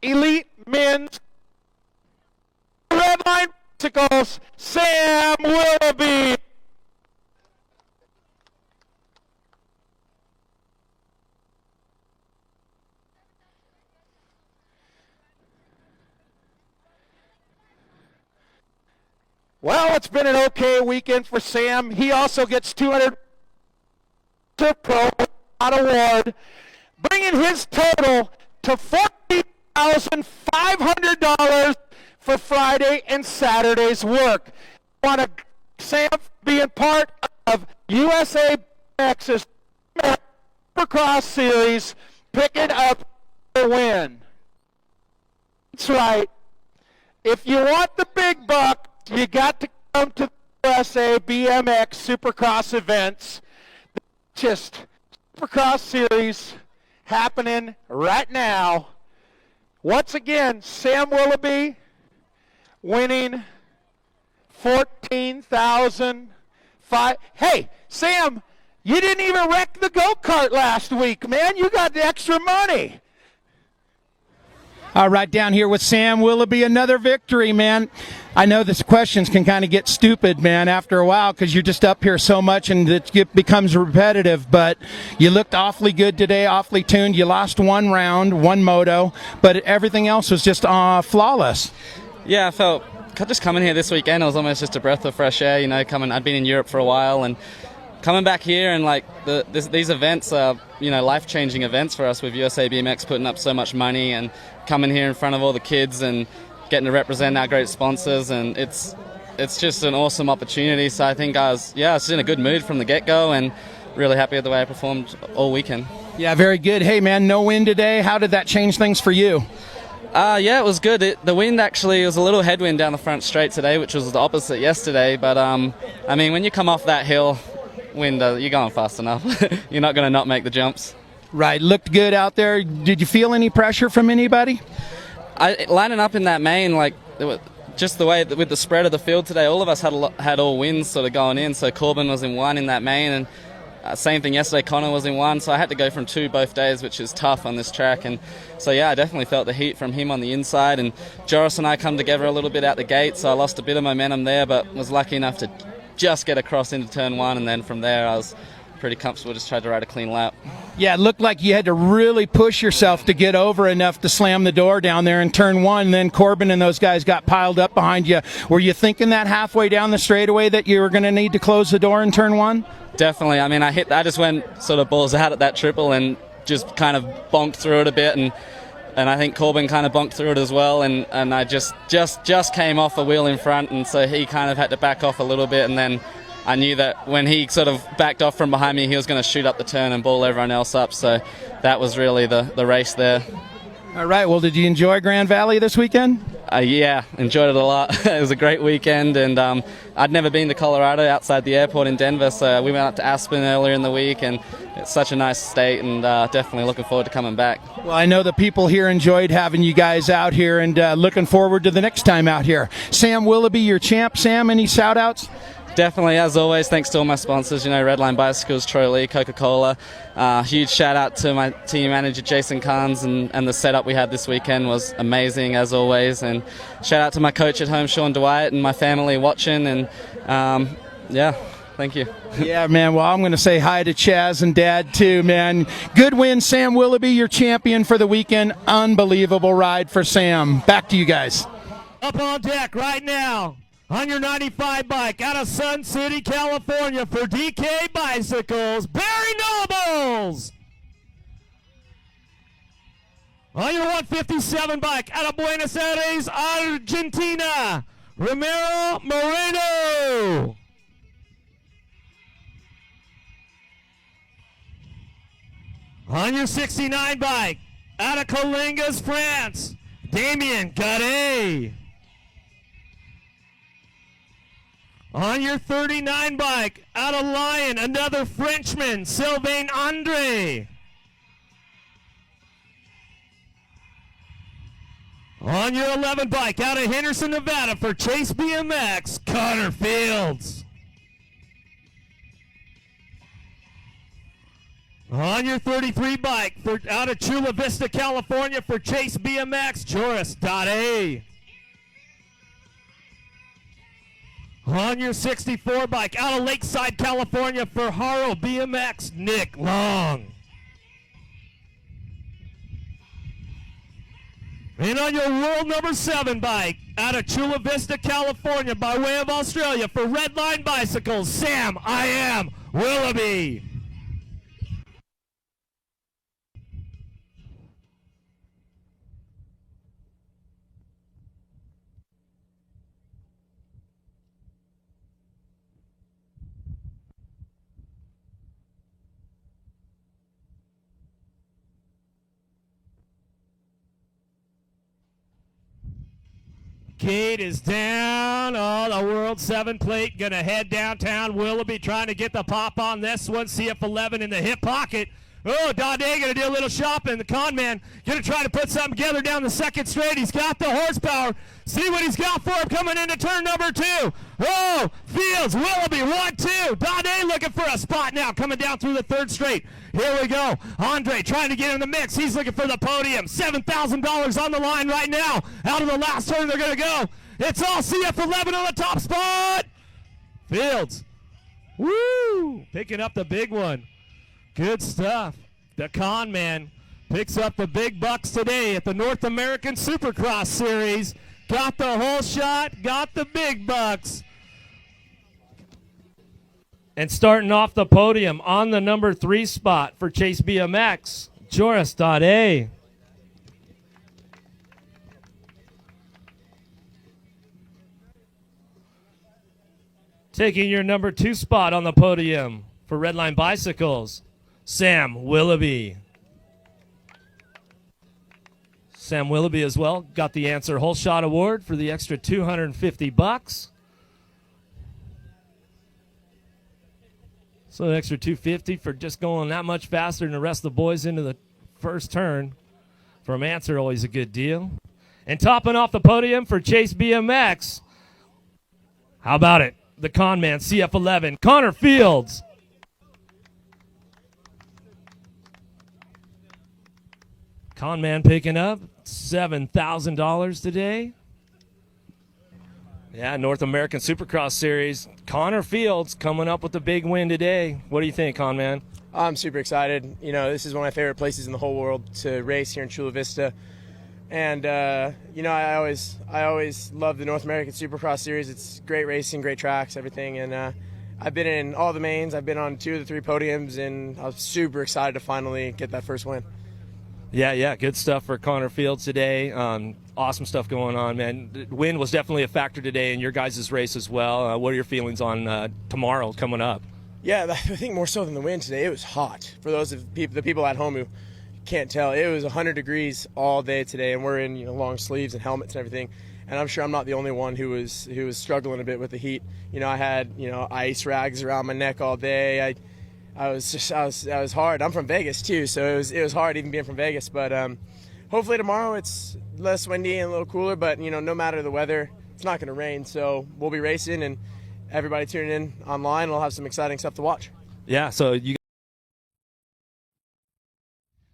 Elite Men's Red Line Bicycles, Sam Willoughby. Well, it's been an okay weekend for Sam. He also gets $200 Pro award, bringing his total to $40,500 for Friday and Saturday's work. I want to Sam being part of USA BMX's Supercross series, picking up the win. That's right. If you want the big bucks, you got to come to the USA BMX Supercross events. Just Supercross series happening right now. Once again, Sam Willoughby winning $14,500. Hey, Sam, you didn't even wreck the go-kart last week, man. You got the extra money. All right, down here with Sam Willoughby, another victory, man. I know this questions can kind of get stupid, man, after a while because you're just up here so much and it becomes repetitive, but you looked awfully good today, awfully tuned. You lost 1 round, 1 moto, but everything else was just flawless. Yeah, I felt just coming here this weekend, it was almost just a breath of fresh air, you know, I'd been in Europe for a while and coming back here and like these events are, you know, life-changing events for us with USA BMX putting up so much money and coming here in front of all the kids and getting to represent our great sponsors, and it's just an awesome opportunity. So I think I was in a good mood from the get-go and really happy with the way I performed all weekend. Yeah, very good. Hey, man, no wind today. How did that change things for you? Yeah, it was good. The wind actually was a little headwind down the front straight today, which was the opposite yesterday. But, I mean, when you come off that hill, wind, you're going fast enough. You're not going to not make the jumps. Right. Looked good out there. Did you feel any pressure from anybody? Lining up in that main, like, just the way with the spread of the field today, all of us had all wins sort of going in. So Corbin was in 1 in that main, and same thing yesterday, Connor was in 1. So I had to go from 2 both days, which is tough on this track. And so, yeah, I definitely felt the heat from him on the inside. And Joris and I come together a little bit out the gate, so I lost a bit of momentum there, but was lucky enough to just get across into turn 1. And then from there, I was pretty comfortable, just tried to ride a clean lap. Yeah, it looked like you had to really push yourself to get over enough to slam the door down there in turn 1. Then Corbin and those guys got piled up behind you. Were you thinking that halfway down the straightaway that you were going to need to close the door in turn 1? Definitely. I mean, I just went sort of balls out at that triple and just kind of bonked through it a bit, and I think Corbin kind of bonked through it as well, and I just came off a wheel in front, and so he kind of had to back off a little bit, and then I knew that when he sort of backed off from behind me, he was going to shoot up the turn and ball everyone else up. So that was really the race there. All right. Well, did you enjoy Grand Valley this weekend? Yeah, enjoyed it a lot. It was a great weekend, and I'd never been to Colorado outside the airport in Denver, so we went up to Aspen earlier in the week, and it's such a nice state, and definitely looking forward to coming back. Well, I know the people here enjoyed having you guys out here, and looking forward to the next time out here. Sam Willoughby, your champ. Sam, any shout-outs? Definitely, as always, thanks to all my sponsors, Redline Bicycles, Troy Lee, Coca-Cola. Huge shout out to my team manager, Jason Carnes, and the setup we had this weekend was amazing, as always. And shout out to my coach at home, Sean Dwight, and my family watching. And yeah, thank you. Yeah, man. Well, I'm going to say hi to Chaz and Dad, too, man. Good win, Sam Willoughby, your champion for the weekend. Unbelievable ride for Sam. Back to you guys. Up on deck right now. On your 95 bike out of Sun City, California for DK Bicycles, Barry Nobles. On your 157 bike out of Buenos Aires, Argentina, Romero Moreno. On your 69 bike out of Colingas, France, Damien Gadet. On your 39 bike, out of Lyon, another Frenchman, Sylvain Andre. On your 11 bike, out of Henderson, Nevada, for Chase BMX, Connor Fields. On your 33 bike, out of Chula Vista, California, for Chase BMX, Joris Dade. On your 64 bike, out of Lakeside, California, for Haro BMX, Nick Long. And on your world number 7 bike, out of Chula Vista, California, by way of Australia, for Redline Bicycles, Sam I Am Willoughby. Gate is down. Oh, the World 7 plate going to head downtown. Willoughby trying to get the pop on this one. CF11 in the hip pocket. Oh, Dade going to do a little shopping. The con man going to try to put something together down the second straight. He's got the horsepower. See what he's got for him coming into turn number 2. Oh, Fields, Willoughby, 1-2. Dade looking for a spot now, coming down through the third straight. Here we go. Andre trying to get in the mix. He's looking for the podium. $7,000 on the line right now. Out of the last turn, they're going to go. It's all CF11 on the top spot. Fields. Woo! Picking up the big one. Good stuff. The con man picks up the big bucks today at the North American Supercross Series. Got the whole shot, got the big bucks. And starting off the podium on the number 3 spot for Chase BMX, Joris Dade. Taking your number 2 spot on the podium for Redline Bicycles, Sam Willoughby. Sam Willoughby as well got the Answer Whole Shot Award for the extra $250. So an extra $250 for just going that much faster than the rest of the boys into the first turn. From Answer, always a good deal. And topping off the podium for Chase BMX, how about it? The con man, CF11, Connor Fields. Con man picking up $7,000 today. Yeah, North American Supercross Series. Connor Fields coming up with the big win today. What do you think, con man? I'm super excited. You know, this is one of my favorite places in the whole world to race here in Chula Vista. And, you know, I always love the North American Supercross Series. It's great racing, great tracks, everything. And I've been in all the mains. I've been on 2 of the 3 podiums, and I was super excited to finally get that first win. Yeah, good stuff for Connor Fields today. Awesome stuff going on, man. The win was definitely a factor today in your guys' race as well. What are your feelings on tomorrow coming up? Yeah, I think more so than the win today, it was hot. For those of the people at home who can't tell, it was 100 degrees all day today, and we're in long sleeves and helmets and everything. and I'm sure I'm not the only one who was struggling a bit with the heat. I had ice rags around my neck all day. I was hard. I'm from Vegas too, so it was hard even being from Vegas. But hopefully tomorrow it's less windy and a little cooler. But no matter the weather, it's not going to rain, so we'll be racing, and everybody tuning in online will have some exciting stuff to watch. Yeah, so you.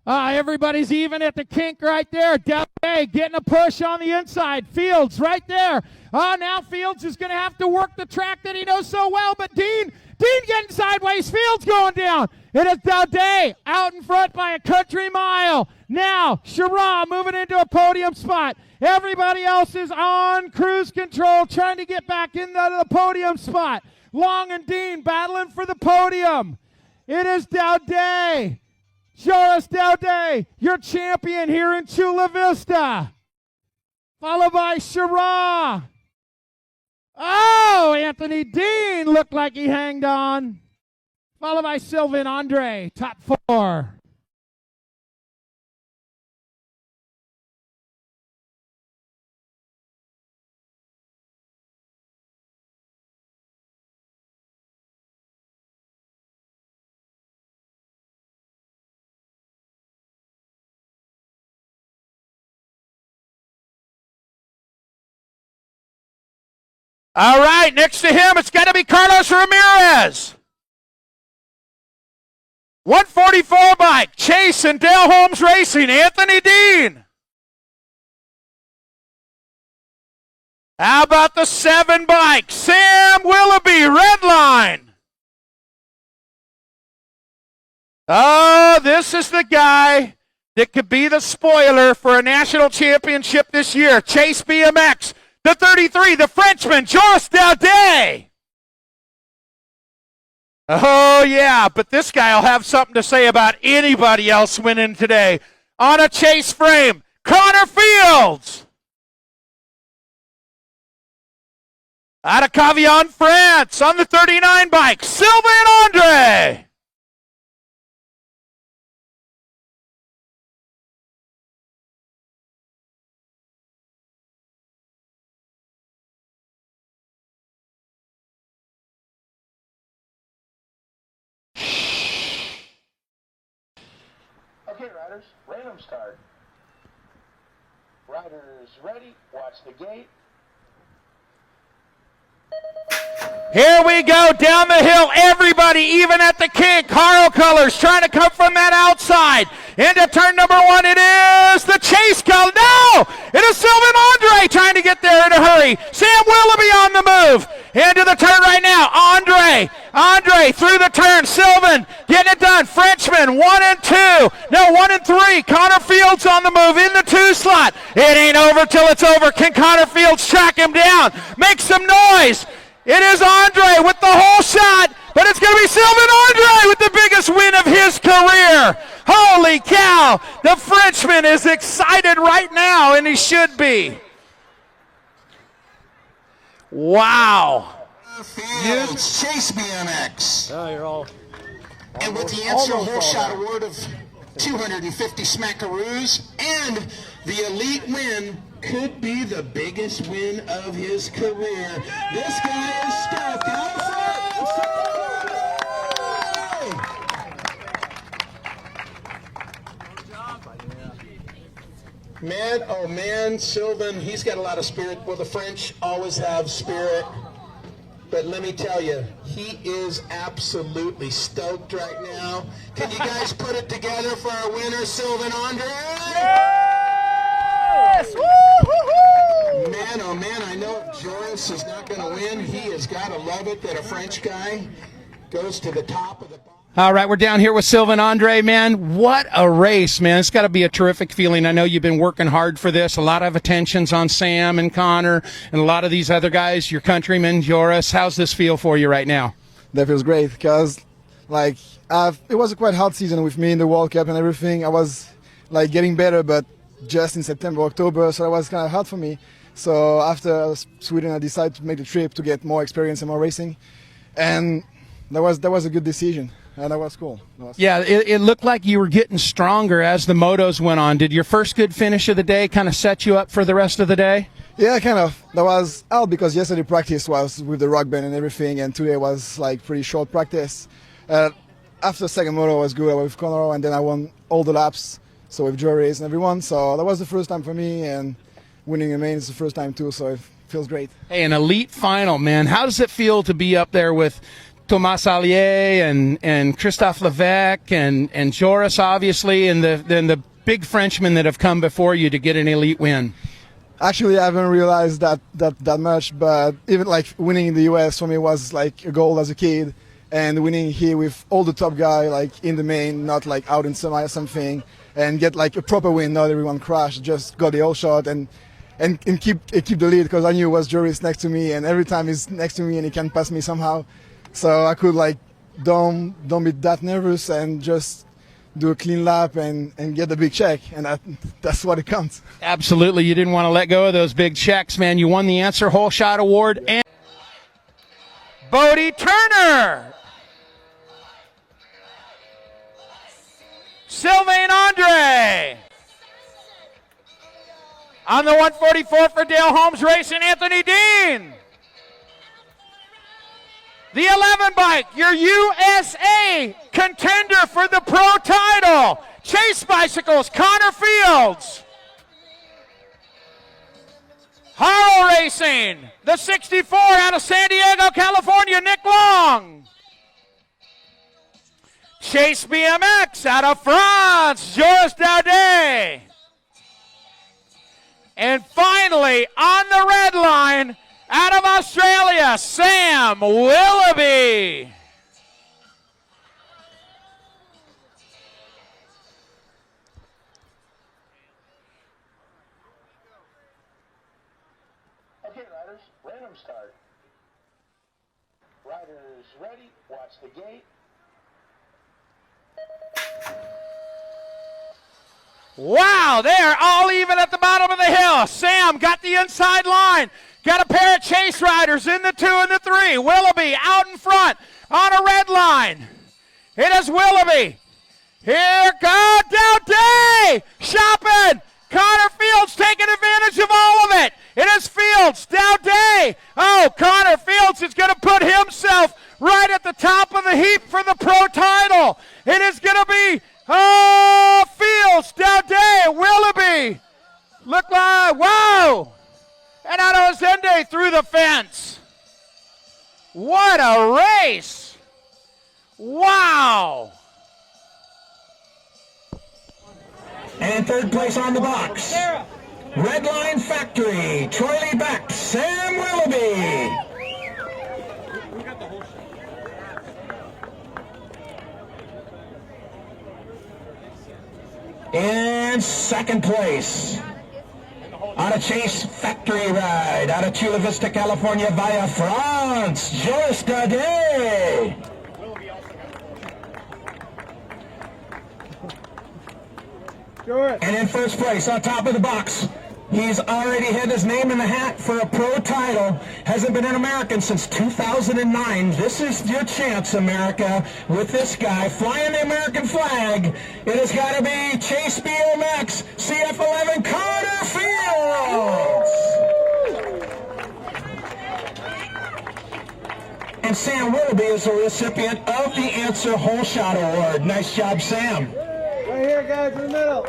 Everybody's even at the kink right there. Delay getting a push on the inside. Fields right there. Now Fields is going to have to work the track that he knows so well, but Dean getting sideways. Fields going down. It is Daudet out in front by a country mile. Now Shira moving into a podium spot. Everybody else is on cruise control trying to get back into the podium spot. Long and Dean battling for the podium. It is Daudet. Joris Daudet, your champion here in Chula Vista. Followed by Shira. Oh, Anthony Dean looked like he hanged on. Followed by Sylvain Andre, top 4. All right, next to him, it's got to be Carlos Ramirez. 144 bike, Chase and Dale Holmes Racing, Anthony Dean. How about the 7 bike, Sam Willoughby, Redline. Oh, this is the guy that could be the spoiler for a national championship this year. Chase BMX. The 33, the Frenchman, Joris Daudet. Oh, yeah, but this guy will have something to say about anybody else winning today. On a Chase frame, Connor Fields. Out of Cavillon, France, on the 39 bike, Sylvain Andre. Okay, riders, random start. Riders ready, watch the gate. Here we go, down the hill, everybody even at the kink. Haro Colors trying to come from that outside. Into turn number 1, it is the Chase Color. No! It is Sylvain Andre trying to get there in a hurry. Sam Willoughby on the move. Into the turn right now, Andre through the turn. Sylvain getting it done. Frenchman, 1 and 2. No, 1 and 3. Connor Fields on the move in the 2 slot. It ain't over till it's over. Can Connor Fields track him down? Make some noise. It is Andre with the whole shot, but it's going to be Sylvain Andre with the biggest win of his career. Holy cow, the Frenchman is excited right now, and he should be. Wow. Fields, Chase BMX. Oh, you're all. And with the answer whole shot award of 250 smackaroos and the elite win, could be the biggest win of his career. This guy is stoked out front. Man, oh man, Sylvain, he's got a lot of spirit. Well, the French always have spirit. But let me tell you, he is absolutely stoked right now. Can you guys put it together for our winner, Sylvain Andre? Yes! Woo-hoo-hoo! Man, oh man, I know if Joris is not going to win, he has got to love it that a French guy goes to the top of the... All right, we're down here with Sylvain Andre, man. What a race, man. It's got to be a terrific feeling. I know you've been working hard for this. A lot of attention's on Sam and Connor and a lot of these other guys, your countrymen, Joris. How's this feel for you right now? That feels great because, like, it was a quite hard season with me in the World Cup and everything. I was, like, getting better, but just in September, October, so it was kind of hard for me. So after Sweden, I decided to make the trip to get more experience and more racing. And that was a good decision. And that was cool. Yeah, it looked like you were getting stronger as the motos went on. Did your first good finish of the day kind of set you up for the rest of the day? Yeah, kind of. That was out because yesterday practice was with the rock band and everything, and today was like pretty short practice. After second moto was good with Conor, and then I won all the laps, so with Joe Race and everyone. So that was the first time for me, and winning a main is the first time too, so it feels great. Hey, an elite final, man. How does it feel to be up there with Thomas Allier and Christophe Levesque and Joris, obviously, and the big Frenchmen that have come before you to get an elite win? Actually, I haven't realized that much, but even like winning in the US for me was like a goal as a kid, and winning here with all the top guy like in the main, not like out in semi or something, and get like a proper win, not everyone crashed, just got the all shot and keep the lead, because I knew it was Joris next to me, and every time he's next to me and he can pass me somehow, so I could like don't be that nervous and just do a clean lap and get the big check, and that's what it counts. Absolutely. You didn't want to let go of those big checks, man. You won the Answer Hole Shot Award. And Bodie Turner. Sylvain Andre. On the 144 for Dale Holmes Racing, Anthony Dean. The 11 bike, your USA contender for the pro title. Chase Bicycles, Connor Fields. Haro Racing, the 64 out of San Diego, California, Nick Long. Chase BMX out of France, Joris Daudet. And finally, on the red line, out of Australia, Sam Willoughby. Okay, riders, random start. Riders ready, watch the gate. Wow, they're all even at the bottom of the hill. Sam got the inside line. Got a pair of chase riders in the 2 and the 3. Willoughby out in front on a red line. It is Willoughby. Here goes Daudet. Shopping. Connor Fields taking advantage of all of it. It is Fields. Daudet. Oh, Connor Fields is going to put himself right at the top of the heap for the pro title. It is going to be Fields, Daudet, Willoughby. Look like, whoa. And Adozende through the fence. What a race. Wow. And third place on the box. Red Line Factory, Troy Lee Beck, Sam Willoughby. In second place, on a Chase Factory ride, out of Chula Vista, California, via France, Joris Daudet. And in first place, on top of the box, he's already had his name in the hat for a pro title. Hasn't been an American since 2009. This is your chance, America, with this guy flying the American flag. It has got to be Chase BMX, CF11, Connor Fields. And Sam Willoughby is the recipient of the Answer Hole Shot Award. Nice job, Sam. Right here, guys, in the middle.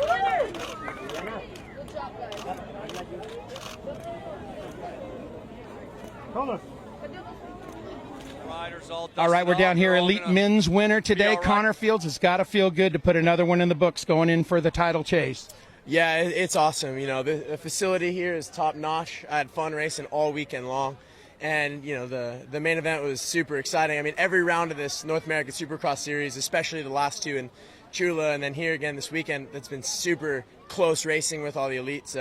All right, we're down here. Elite men's winner today. Connor Fields. It's got to feel good to put another one in the books going in for the title chase. Yeah, it's awesome. You know, the facility here is top notch. I had fun racing all weekend long. And, you know, the main event was super exciting. I mean, every round of this North American Supercross Series, especially the last two in Chula and then here again this weekend, that's been super close racing with all the elites.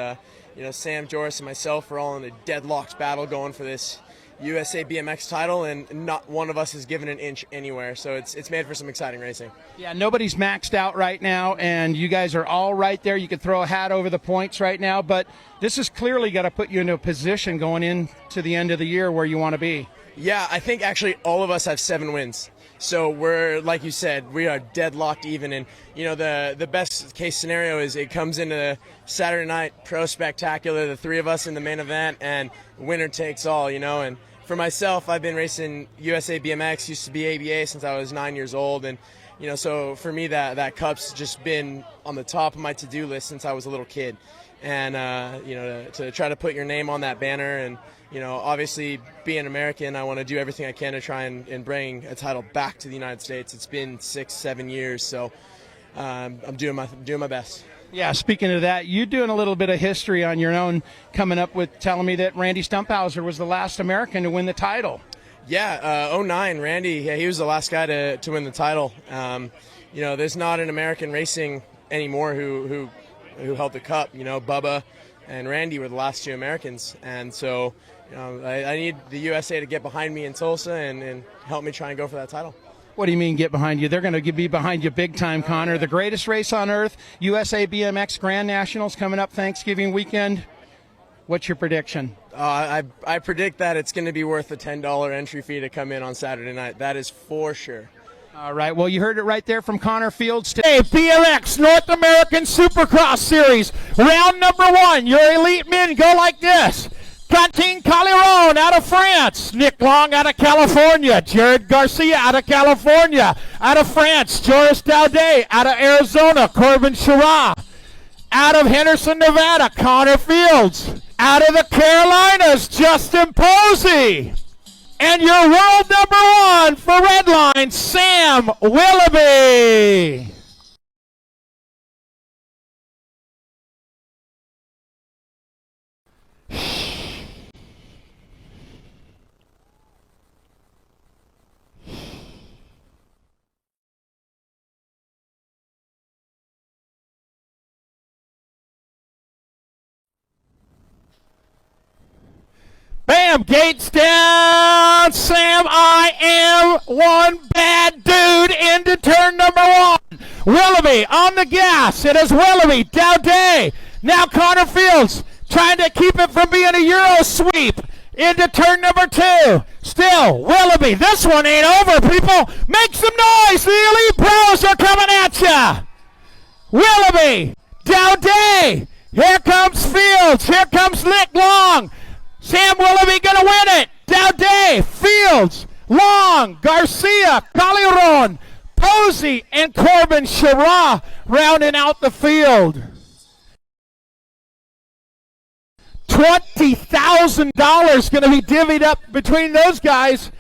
You know, Sam, Joris, and myself are all in a deadlocked battle going for this USA BMX title, and not one of us has given an inch anywhere, so it's made for some exciting racing. Yeah, nobody's maxed out right now, and you guys are all right there. You could throw a hat over the points right now, but this has clearly got to put you into a position going into the end of the year where you want to be. Yeah, I think actually all of us have 7 wins. So we're, like you said, we are deadlocked even. And, you know, the best case scenario is it comes into Saturday night pro spectacular, the three of us in the main event, and winner takes all, you know. And for myself, I've been racing USA BMX, used to be ABA since I was 9 years old. And, you know, so for me, that cup's just been on the top of my to-do list since I was a little kid. And, you know, to try to put your name on that banner, and, you know, obviously being American, I want to do everything I can to try and bring a title back to the United States. It's been 6-7 years, so I'm doing my best. Yeah, speaking of that, you're doing a little bit of history on your own, coming up with telling me that Randy Stumphauser was the last American to win the title. Yeah, 09, Randy, yeah, he was the last guy to win the title. You know, there's not an American racing anymore who held the cup. You know, Bubba and Randy were the last two Americans, and so you know, I need the USA to get behind me in Tulsa and help me try and go for that title. What do you mean get behind you? They're going to be behind you big time, Connor. The greatest race on earth, USA BMX Grand Nationals coming up Thanksgiving weekend. What's your prediction? I predict that it's going to be worth the $10 entry fee to come in on Saturday night. That is for sure. All right, well, you heard it right there from Connor Fields. Hey, BMX North American Supercross Series, round number 1. Your elite men go like this. Quentin Caliron out of France. Nick Long out of California. Jared Garcia out of California. Out of France, Joris Daudet. Out of Arizona, Corbin Chira. Out of Henderson, Nevada, Connor Fields. Out of the Carolinas, Justin Posey. And your world number 1 for Redline, Sam Willoughby. Bam, gates down, Sam, I am one bad dude into turn number 1. Willoughby on the gas, it is Willoughby, Daudet, now Connor Fields trying to keep it from being a Euro sweep into turn number 2. Still, Willoughby, this one ain't over, people, make some noise, the Elite Pros are coming at ya. Willoughby, Daudet, here comes Fields, here comes Nick Long. Sam Willoughby gonna win it. Daudet, Fields, Long, Garcia, Caliron, Posey, and Corbin Chira rounding out the field. $20,000 gonna be divvied up between those guys.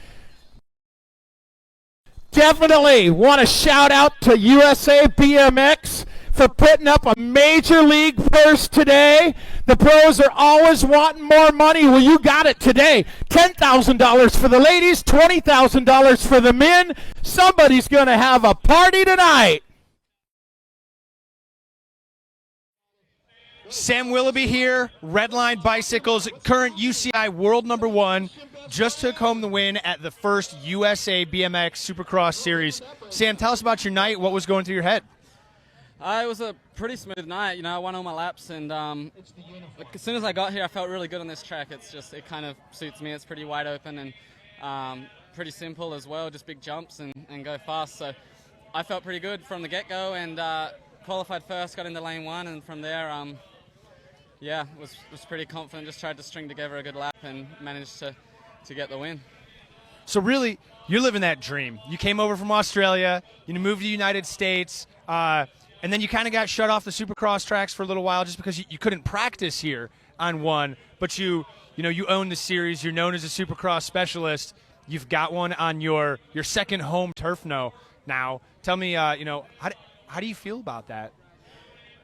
Definitely want to shout out to USA BMX for putting up a major league purse today. The pros are always wanting more money. Well, you got it today. $10,000 for the ladies, $20,000 for the men. Somebody's going to have a party tonight. Sam Willoughby here, Redline Bicycles, current UCI world number 1. Just took home the win at the first USA BMX Supercross Series. Sam, tell us about your night. What was going through your head? It was a pretty smooth night. You know, I won all my laps, and like, as soon as I got here, I felt really good on this track. It's just, it kind of suits me. It's pretty wide open and pretty simple as well, just big jumps and go fast. So I felt pretty good from the get-go, and qualified first, got into lane 1, and from there, yeah, was pretty confident. Just tried to string together a good lap and managed to get the win. So really, you're living that dream. You came over from Australia, you moved to the United States, and then you kind of got shut off the Supercross tracks for a little while just because you couldn't practice here on one. But you own the series. You're known as a Supercross specialist. You've got one on your second home turf now. Tell me, how do you feel about that?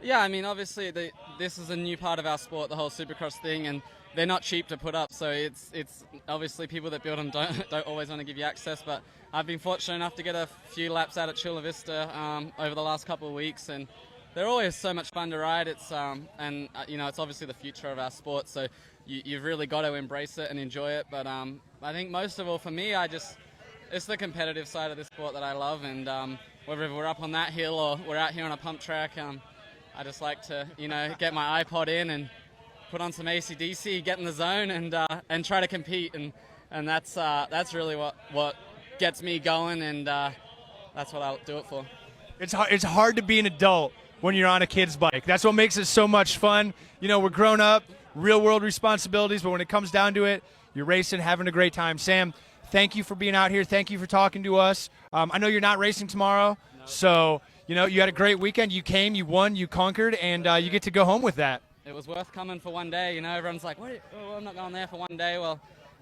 Yeah, I mean, obviously this is a new part of our sport, the whole Supercross thing, and they're not cheap to put up. So it's obviously people that build them don't always want to give you access, but I've been fortunate enough to get a few laps out at Chula Vista over the last couple of weeks, and they're always so much fun to ride. It's it's obviously the future of our sport, so you've really got to embrace it and enjoy it. But I think most of all for me, it's the competitive side of the sport that I love, and whether we're up on that hill or we're out here on a pump track, I just like to get my iPod in and put on some AC/DC, get in the zone, and try to compete, and that's really what gets me going, and that's what I'll do it for. It's hard to be an adult when you're on a kid's bike. That's what makes it so much fun. You know, we're grown up, real world responsibilities, but when it comes down to it, you're racing, having a great time. Sam, thank you for being out here. Thank you for talking to us. I know you're not racing tomorrow, so you know you had a great weekend. You came, you won, you conquered, and you get to go home with that. It was worth coming for one day. You know, everyone's like, I'm not going there for one day. Well,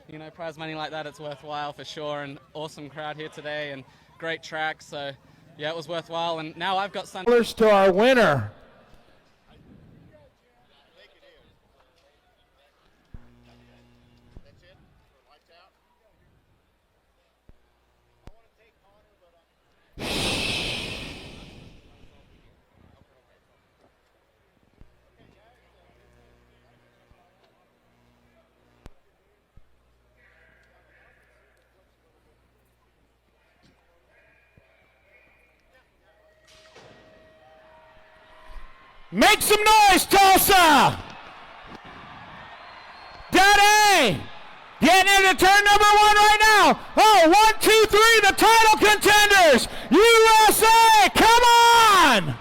you know, prize money like that, it's worthwhile for sure. And awesome crowd here today, and great track. So, yeah, it was worthwhile. And now I've got Sunday. To our winner. Make some noise, Tulsa! Daddy! Getting into turn number 1 right now. Oh, 1, 2, 3, the title contenders! USA, come on!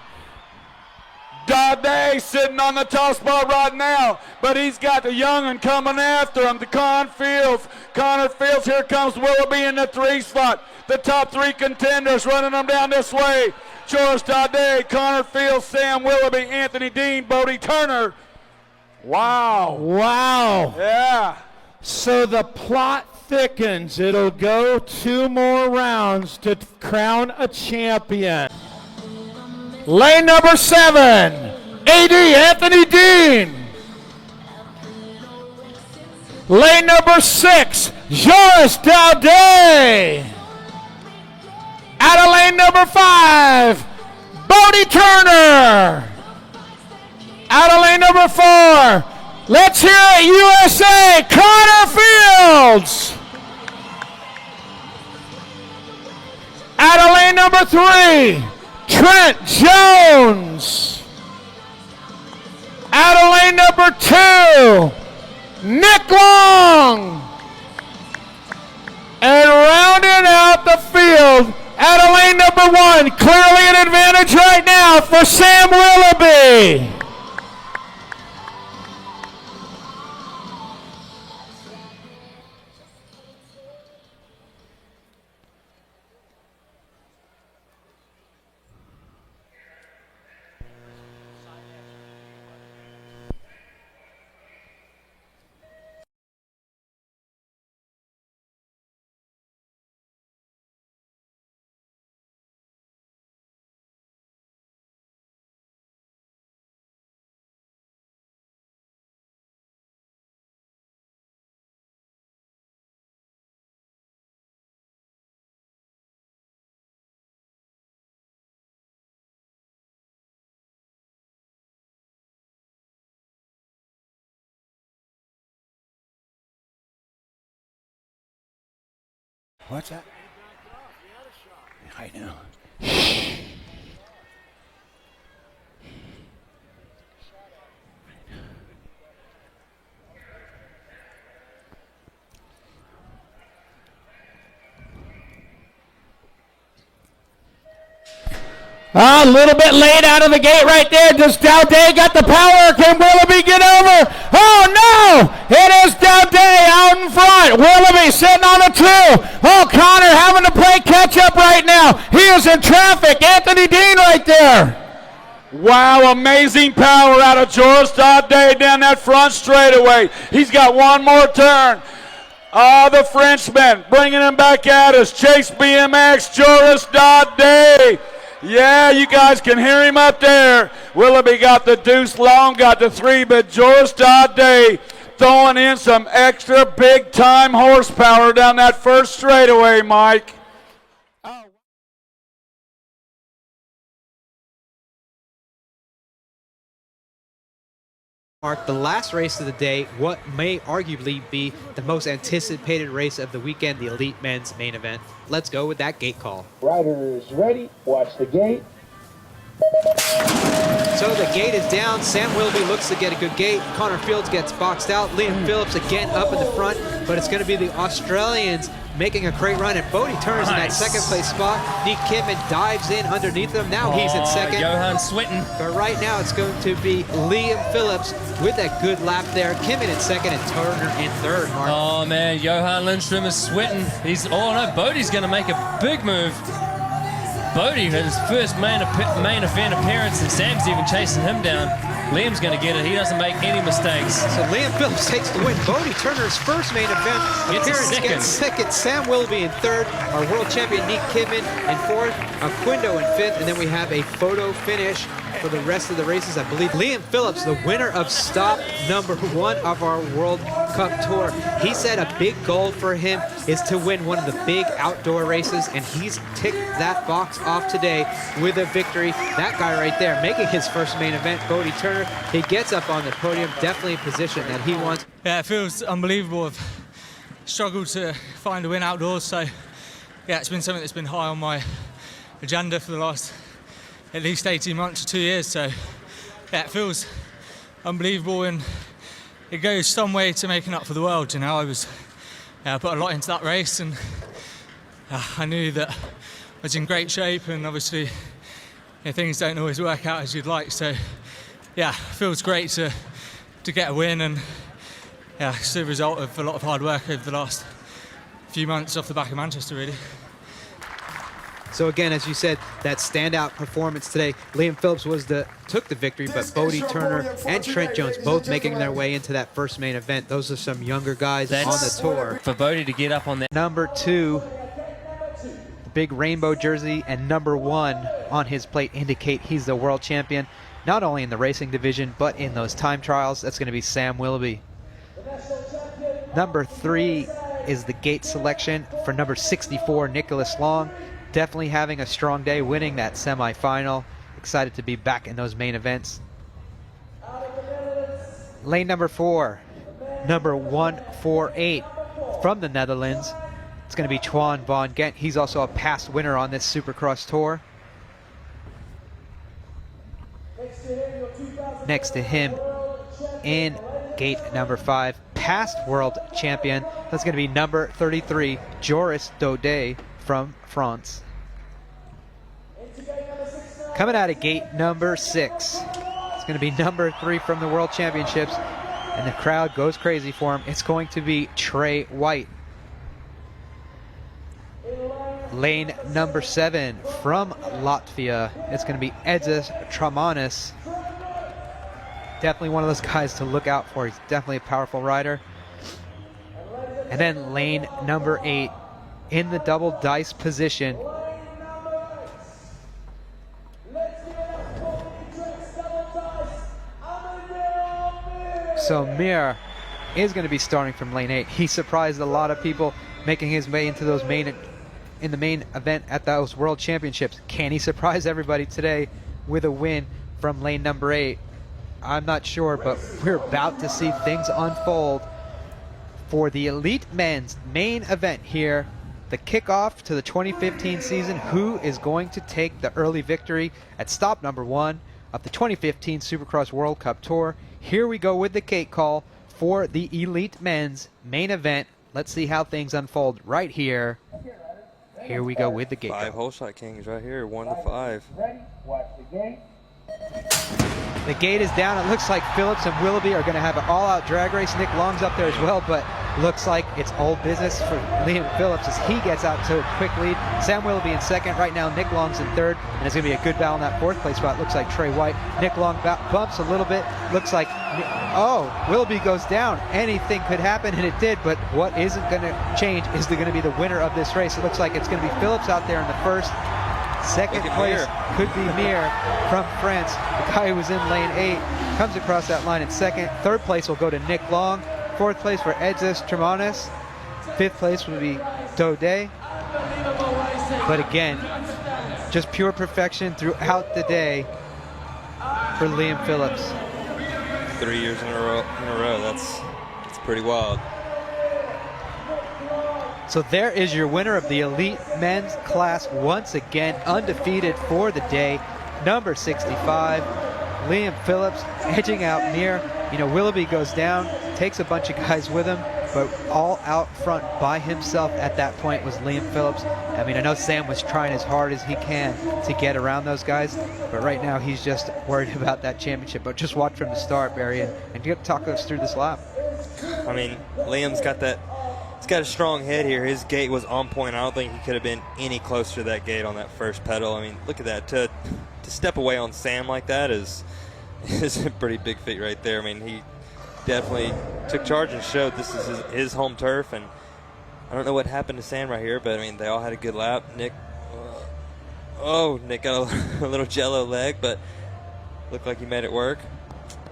Dade sitting on the top spot right now, but he's got the young'un coming after him, the Connor Fields, here comes Willoughby in the 3 spot. The top 3 contenders running them down this way. George Dade, Connor Fields, Sam Willoughby, Anthony Dean, Bodie Turner. Wow. Wow. Yeah. So the plot thickens. It'll go 2 more rounds to crown a champion. Lane number 7, AD Anthony Dean. Lane number 6, Joris Dade. Out of lane number 5, Bodie Turner. Out of lane number 4, let's hear it, USA, Connor Fields. Out of lane number 3, Trent Jones. Out of lane number 2, Nick Long. And rounding out the field, out of lane number 1, clearly an advantage right now for Sam Willoughby. What's that? I know. A little bit late out of the gate right there. Does Dade got the power? Can Willoughby get over? Oh, no! It is Dade out in front. Willoughby sitting on the 2. Oh, Connor having to play catch-up right now. He is in traffic. Anthony Dean right there. Wow, amazing power out of George Dade down that front straightaway. He's got one more turn. The Frenchman bringing him back at us. Chase BMX, Joris Dade. Yeah, you guys can hear him up there. Willoughby got the deuce long, got the 3, but Joris Dade throwing in some extra big-time horsepower down that first straightaway, Mike. Mark, the last race of the day, what may arguably be the most anticipated race of the weekend, the Elite Men's main event. Let's go with that gate call. Riders ready, watch the gate. So the gate is down. Sam Willoughby looks to get a good gate. Connor Fields gets boxed out. Liam Phillips again up in the front, but it's going to be the Australians making a great run, and Bodie Turner's in that second place spot. Nick Kidman dives in underneath him. Now he's in second. Johan sweating. But right now it's going to be Liam Phillips with that good lap there. Kidman in second and Turner in third, Mark. Oh man, Johan Lindstrom is sweating. Bodie's going to make a big move. Bodie, his first main event appearance, and Sam's even chasing him down. Liam's going to get it. He doesn't make any mistakes. So Liam Phillips takes the win. Bodie Turner's first main event appearance gets second. Sam Willoughby in third. Our world champion, Nick Kidman, in fourth. Quindo in fifth. And then we have a photo finish for the rest of the races. I believe Liam Phillips, the winner of stop number 1 of our World Cup Tour. He said a big goal for him is to win one of the big outdoor races, and he's ticked that box off today with a victory. That guy right there making his first main event, Bodie Turner. He gets up on the podium, definitely a position that he wants. Yeah, it feels unbelievable. I've struggled to find a win outdoors, so yeah, it's been something that's been high on my agenda for the last at least 18 months or 2 years. So yeah, it feels unbelievable, and it goes some way to making up for the world. You know, I put a lot into that race, and I knew that I was in great shape, and obviously things don't always work out as you'd like. So yeah, it feels great to get a win, and yeah, it's the result of a lot of hard work over the last few months off the back of Manchester, really. So again, as you said, that standout performance today. Liam Phillips took the victory, but Bodie Turner and Trent Jones both making their way into that first main event. Those are some younger guys on the tour. For Bodie to get up on that. Number 2, the big rainbow jersey, and number 1 on his plate indicate he's the world champion, not only in the racing division, but in those time trials. That's going to be Sam Willoughby. Number 3 is the gate selection for number 64, Nicholas Long. Definitely having a strong day, winning that semifinal. Excited to be back in those main events. Lane number 4, number 148 from the Netherlands. It's going to be Twan van Gent. He's also a past winner on this Supercross Tour. Next to him in gate number 5, past world champion. That's going to be number 33, Joris Daudet from France. Coming out of gate number 6, it's going to be number 3 from the World Championships, and the crowd goes crazy for him. It's going to be Trey White. Lane number 7 from Latvia, it's going to be Edzis Tramanis. Definitely one of those guys to look out for. He's definitely a powerful rider. And then lane number 8 in the double dice position. So Mir is going to be starting from lane 8. He surprised a lot of people, making his way into those main event at those World Championships. Can he surprise everybody today with a win from lane number 8? I'm not sure, but we're about to see things unfold for the Elite Men's main event here. The kickoff to the 2015 season. Who is going to take the early victory at stop number 1 of the 2015 Supercross World Cup Tour? Here we go with the gate call for the Elite Men's main event. Let's see how things unfold right here. Here we go with the gate. 5 hole shot kings right here, 1 to 5. Ready? Watch the gate. The gate is down. It looks like Phillips and Willoughby are going to have an all-out drag race. Nick Long's up there as well, but looks like it's old business for Liam Phillips as he gets out to a quick lead. Sam Willoughby in second. Right now, Nick Long's in third, and it's going to be a good battle in that fourth place spot. Looks like Trey White. Nick Long bumps a little bit. Looks like, oh, Willoughby goes down. Anything could happen, and it did, but what isn't going to change is going to be the winner of this race. It looks like it's going to be Phillips out there in the first. Second place could be Mir from France. The guy who was in lane 8 comes across that line in second. Third place will go to Nick Long. Fourth place for Edzis Tramanis. Fifth place will be Daudet. But again, just pure perfection throughout the day for Liam Phillips. 3 years in a row. That's pretty wild. So there is your winner of the Elite Men's class, once again undefeated for the day, number 65, Liam Phillips edging out Mir. You know, Willoughby goes down, takes a bunch of guys with him, but all out front by himself at that point was Liam Phillips. I mean, I know Sam was trying as hard as he can to get around those guys, but right now he's just worried about that championship. But just watch from the start, Barry, and talk us through this lap. I mean, Liam's got that. He's got a strong head here. His gate was on point. I don't think he could have been any closer to that gate on that first pedal. I mean, look at that. To step away on Sam like that is a pretty big feat right there. I mean, he definitely took charge and showed this is his home turf. And I don't know what happened to Sam right here, but I mean, they all had a good lap. Nick got a little jello leg, but looked like he made it work.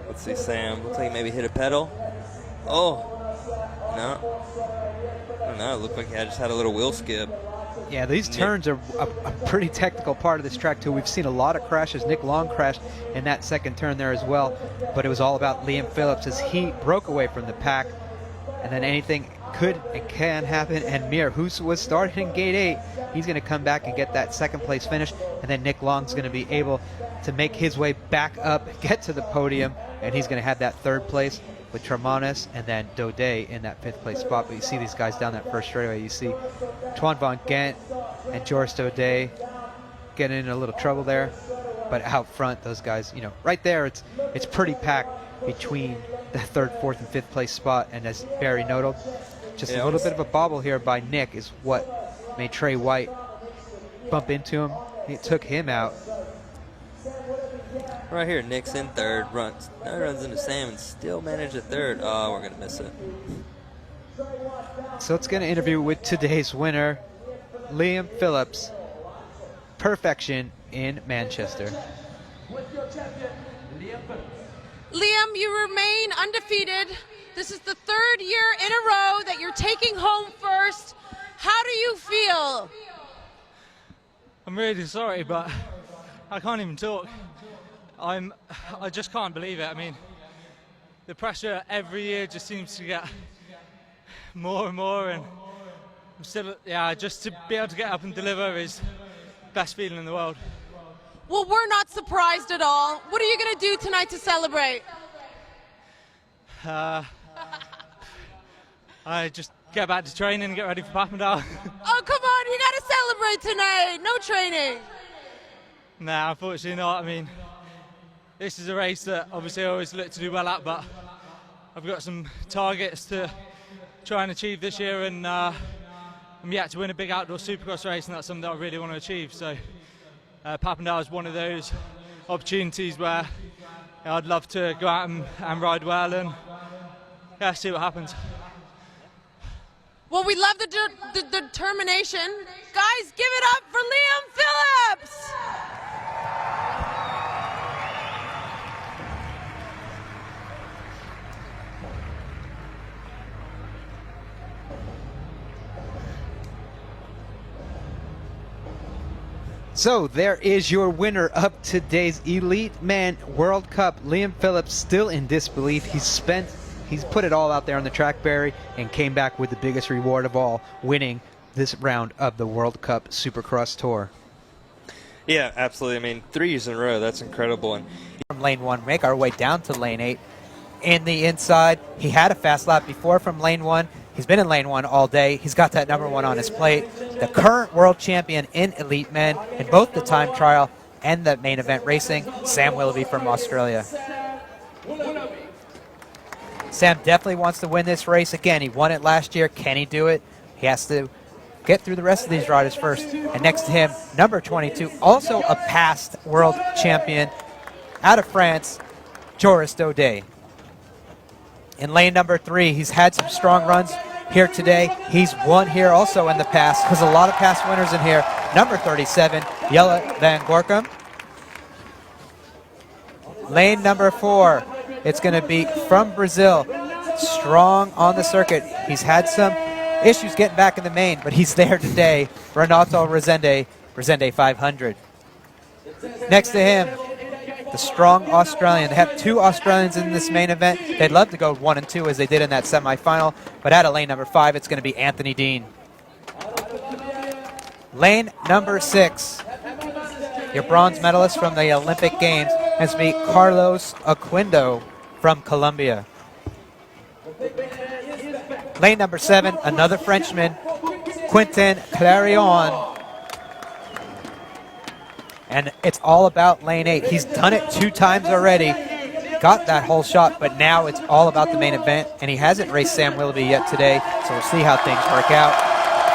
Let's see, Sam. Looks like he maybe hit a pedal. Oh, no. I don't know. It looked like he just had a little wheel skip. Yeah, these turns are a pretty technical part of this track, too. We've seen a lot of crashes. Nick Long crashed in that second turn there as well, but it was all about Liam Phillips as he broke away from the pack, and then anything could and can happen. And Mir, who was started in Gate 8, he's going to come back and get that second place finish, and then Nick Long's going to be able to make his way back up, get to the podium, and he's going to have that third place with Tremonis and then Daudet in that fifth place spot. But you see these guys down that first straightaway. You see Twan Van Gent and Joris Daudet getting in a little trouble there. But out front, those guys, you know, right there, it's pretty packed between the third, fourth, and fifth place spot. And as Barry noted, just a little bit of a bobble here by Nick is what made Trey White bump into him. It took him out. Right here, Nick's in third, runs into Sam and still managed a third. Oh, we're going to miss it. So it's going to interview with today's winner, Liam Phillips. Perfection in Manchester. Liam, you remain undefeated. This is the third year in a row that you're taking home first. How do you feel? I'm really sorry, but I can't even talk. I just can't believe it. I mean, the pressure every year just seems to get more and more, and I'm still, just to be able to get up and deliver is the best feeling in the world. Well, we're not surprised at all. What are you going to do tonight to celebrate? I just get back to training and get ready for Papendal. Oh, come on, you got to celebrate tonight. No training. Nah, unfortunately not. I mean, this is a race that obviously I always look to do well at, but I've got some targets to try and achieve this year, and I'm yet to win a big outdoor supercross race, and that's something that I really want to achieve. So Papendal is one of those opportunities where I'd love to go out and ride well and see what happens. Well, we love the determination. Guys, give it up for Liam Phillips! So there is your winner of today's Elite Man World Cup. Liam Phillips still in disbelief. He's put it all out there on the track, Barry, and came back with the biggest reward of all, winning this round of the World Cup Supercross Tour. Yeah, absolutely. I mean, 3 years in a row, that's incredible. And from lane 1, make our way down to lane 8. In the inside, he had a fast lap before from lane 1. He's been in lane 1 all day. He's got that number 1 on his plate. The current world champion in Elite Men in both the time trial and the main event racing, Sam Willoughby from Australia. Sam definitely wants to win this race again. He won it last year. Can he do it? He has to get through the rest of these riders first. And next to him, number 22, also a past world champion out of France, Joris Daudet. In lane number 3, he's had some strong runs here today. He's won here also in the past. There's a lot of past winners in here. Number 37, Jelle van Gorkum. Lane number 4, it's going to be from Brazil. Strong on the circuit. He's had some issues getting back in the main, but he's there today. Renato Resende 500. Next to him, the strong Australian. They have 2 Australians in this main event. They'd love to go 1 and 2 as they did in that semifinal, but out of lane number 5, it's going to be Anthony Dean. Lane number 6, your bronze medalist from the Olympic Games, Let's meet Carlos Aquindo from Colombia. Lane number 7, another Frenchman, Quentin Clarion. And it's all about lane 8. He's done it 2 times already. Got that whole shot, but now it's all about the main event. And he hasn't raced Sam Willoughby yet today, so we'll see how things work out.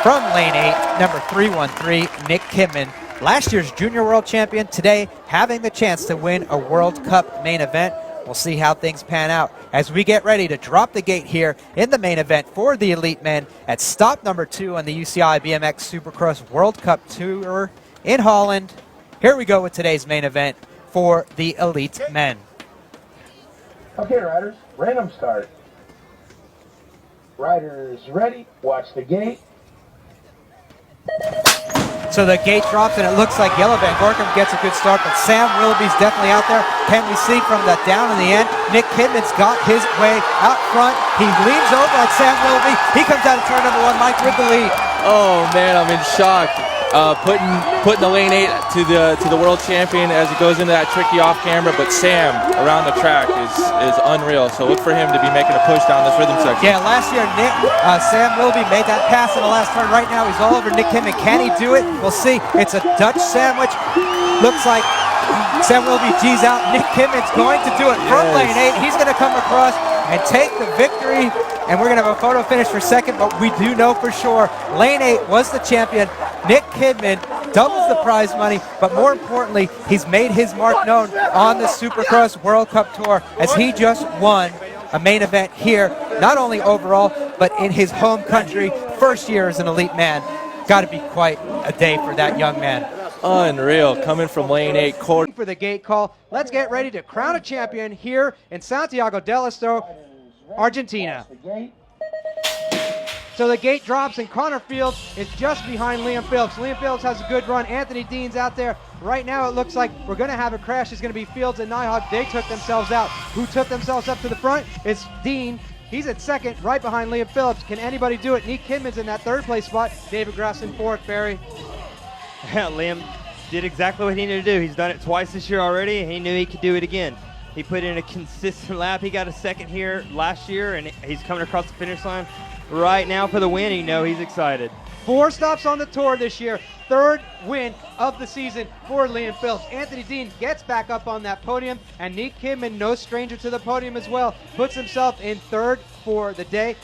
From lane 8, number 313, Nick Kidman. Last year's junior world champion, today having the chance to win a World Cup main event. We'll see how things pan out as we get ready to drop the gate here in the main event for the elite men at stop number 2 on the UCI BMX Supercross World Cup Tour in Holland. Here we go with today's main event for the elite men. Okay, riders, random start. Riders ready, watch the gate. So the gate drops, and it looks like Yellow Van Gorkum gets a good start, but Sam Willoughby's definitely out there. Can we see from the down in the end? Nick Kidman's got his way out front. He leans over on Sam Willoughby. He comes out of turn number 1, Mike, with the lead. Oh man, I'm in shock. Putting the lane 8 to the world champion as he goes into that tricky off camera, but Sam around the track is unreal. So look for him to be making a push down this rhythm section. Yeah, last year Sam Willoughby made that pass in the last turn. Right now he's all over Nick Kidman. Can he do it? We'll see. It's a Dutch sandwich. Looks like Sam Willoughby G's out. Nick Kidman's going to do it from lane 8. He's going to come across and take the victory. And we're going to have a photo finish for second, but we do know for sure lane 8 was the champion. Nick Kidman doubles the prize money, but more importantly, he's made his mark known on the Supercross World Cup Tour as he just won a main event here, not only overall, but in his home country. First year as an elite man. Got to be quite a day for that young man. Unreal, coming from lane 8. For the gate call, let's get ready to crown a champion here in Santiago del Estero, Argentina. So the gate drops, and Connor Fields is just behind Liam Phillips. Liam Phillips has a good run. Anthony Dean's out there. Right now it looks like we're going to have a crash. It's going to be Fields and Nyhog. They took themselves out. Who took themselves up to the front? It's Dean. He's at second, right behind Liam Phillips. Can anybody do it? Nick Kidman's in that third place spot. David Grass in fourth, Barry. Yeah, Liam did exactly what he needed to do. He's done it twice this year already, and he knew he could do it again. He put in a consistent lap. He got a second here last year, and he's coming across the finish line right now for the win. You know he's excited. 4 stops on the tour this year. 3rd win of the season for Liam Phillips. Anthony Dean gets back up on that podium, and Nick Kidman, no stranger to the podium as well, puts himself in 3rd for the day.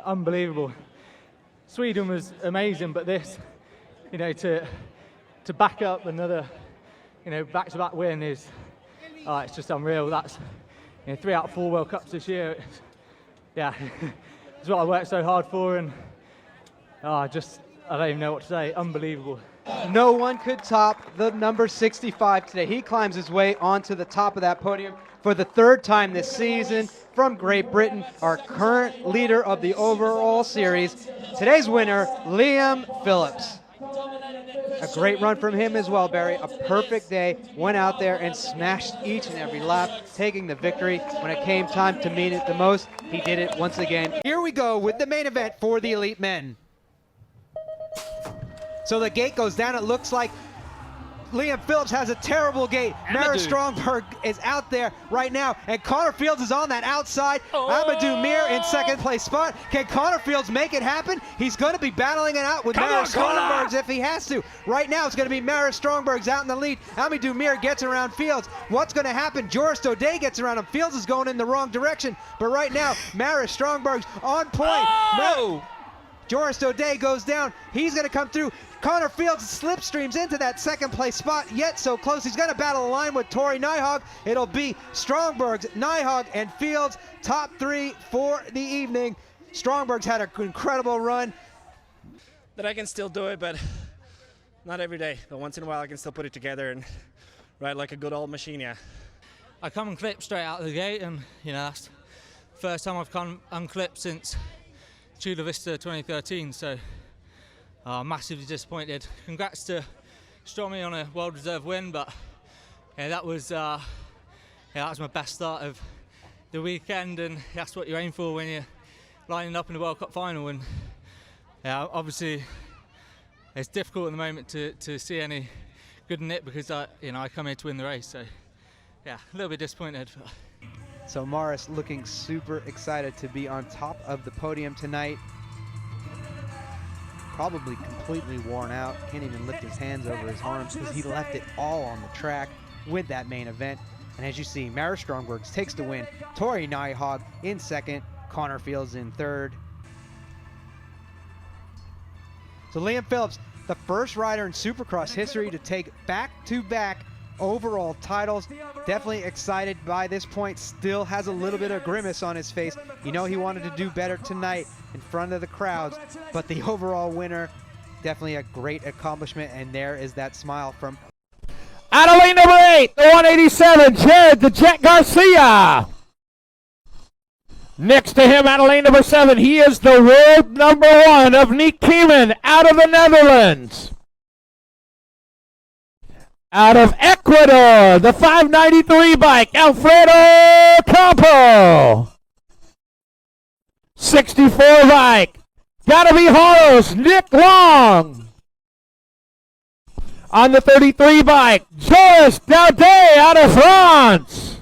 Unbelievable. Sweden was amazing, but this, to back up another, back-to-back win is, it's just unreal. That's 3 out of 4 World Cups this year. It's what I worked so hard for, and I don't even know what to say. Unbelievable. No one could top the number 65 today. He climbs his way onto the top of that podium for the 3rd time this season from Great Britain, our current leader of the overall series. Today's winner, Liam Phillips. A great run from him as well, Barry. A perfect day. Went out there and smashed each and every lap, taking the victory. When it came time to mean it the most, he did it once again. Here we go with the main event for the elite men. So the gate goes down. It looks like Liam Phillips has a terrible gate. Mara Strongberg is out there right now, and Connor Fields is on that outside. Amadou Mir in 2nd place spot. Can Connor Fields make it happen? He's going to be battling it out with Mara Strongberg if he has to. Right now it's going to be Mara Strongberg's out in the lead. Amadou Mir gets around Fields. What's going to happen? Joris Daudet gets around him. Fields is going in the wrong direction, but right now Mara Strongberg's on point. Joris Daudet goes down. He's going to come through. Connor Fields slipstreams into that 2nd place spot, yet so close. He's going to battle the line with Tori Nyhog. It'll be Strongberg's, Nyhog, and Fields top 3 for the evening. Strongberg's had an incredible run. That I can still do it, but not every day. But once in a while I can still put it together and ride like a good old machine, yeah. I come unclipped straight out of the gate, and that's the first time I've come unclipped since Chula Vista 2013, so massively disappointed. Congrats to Stromy on a well-deserved win, but that was my best start of the weekend, and that's what you aim for when you're lining up in the World Cup final. And obviously it's difficult at the moment to see any good in it, because I come here to win the race. So yeah, a little bit disappointed. But. So Morris looking super excited to be on top of the podium tonight. Probably completely worn out, can't even lift his hands over his arms because he left it all on the track with that main event. And as you see, Mara Strongworks takes the win. Tori Nyhog in second, Connor Fields in third. So Liam Phillips, the first rider in Supercross history to take back-to-back overall titles. Definitely excited by this point. Still has a little bit of grimace on his face. You know he wanted to do better tonight in front of the crowds, but the overall winner, definitely a great accomplishment, and there is that smile from... Out of lane number 8, the 187, Jared the Jet Garcia. Next to him, out of lane number 7, he is the world number 1 of Nick Kieman out of the Netherlands. Out of Ecuador, the 593 bike, Alfredo Campo. 64 bike, gotta be Horos, Nick Long. On the 33 bike, Joris Daudet out of France.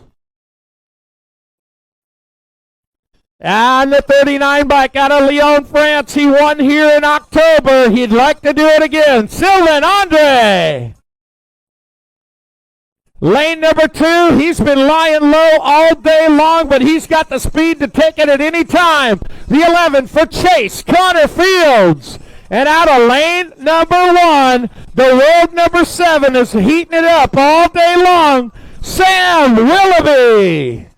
And the 39 bike out of Lyon, France. He won here in October. He'd like to do it again. Sylvain Andre. Lane number 2, he's been lying low all day long, but he's got the speed to take it at any time. The 11 for Chase, Connor Fields. And out of lane number 1, the world number 7 is heating it up all day long, Sam Willoughby.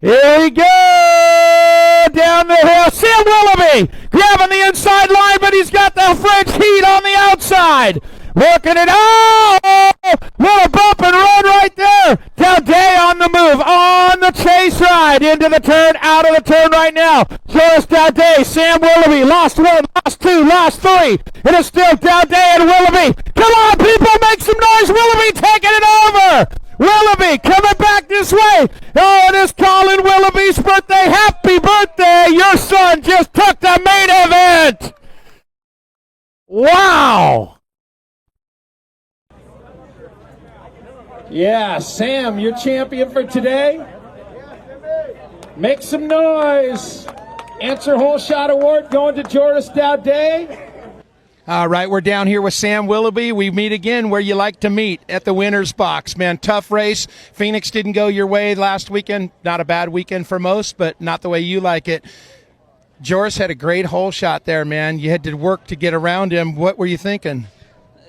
Here we go! Down the hill. Sam Willoughby grabbing the inside line, but he's got the French heat on the outside. Working it. Oh! Little bump and run right there. Daudet on the move. On the chase ride. Into the turn. Out of the turn right now. Joris Daudet. Sam Willoughby. Lost 1. Lost 2. Lost 3. It is still Daudet and Willoughby. Come on, people. Make some noise. Willoughby taking it over. Willoughby coming back this way. Oh, it is Colin Willoughby's birthday. Happy birthday. Your son just took the main event. Wow. Yeah, Sam, you're champion for today. Make some noise. Answer Hole Shot Award going to Joris Daudet. All right, we're down here with Sam Willoughby. We meet again where you like to meet, at the winner's box. Man, tough race. Phoenix didn't go your way last weekend. Not a bad weekend for most, but not the way you like it. Joris had a great hole shot there, man. You had to work to get around him. What were you thinking?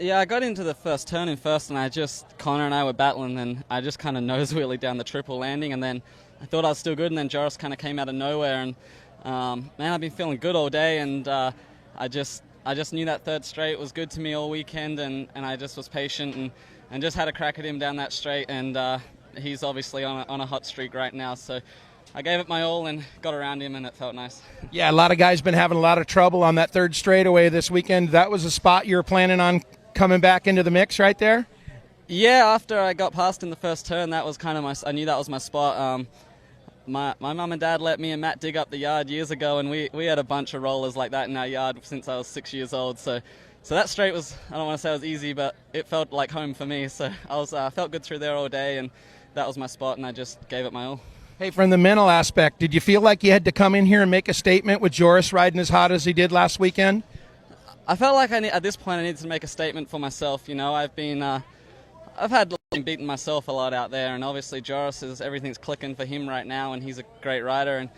Yeah, I got into the first turn in first, and Connor and I were battling, and I just kind of nose wheelied down the triple landing, and then I thought I was still good, and then Joris kind of came out of nowhere, and man, I've been feeling good all day, and I just knew that third straight was good to me all weekend, and I just was patient and just had a crack at him down that straight, and he's obviously on a hot streak right now, so I gave it my all and got around him, and it felt nice. Yeah, a lot of guys been having a lot of trouble on that third straightaway this weekend. That was a spot you were planning on coming back into the mix right there? Yeah, after I got past in the first turn, that was kind of I knew that was my spot. My mum and dad let me and Matt dig up the yard years ago, and we had a bunch of rollers like that in our yard since I was 6 years old. So that straight was, I don't want to say it was easy, but it felt like home for me. So I felt good through there all day, and that was my spot, and I just gave it my all. Hey, from the mental aspect, did you feel like you had to come in here and make a statement with Joris riding as hot as he did last weekend? I felt like at this point I needed to make a statement for myself. You know, I've had beaten myself a lot out there, and obviously Joris everything's clicking for him right now, and he's a great rider.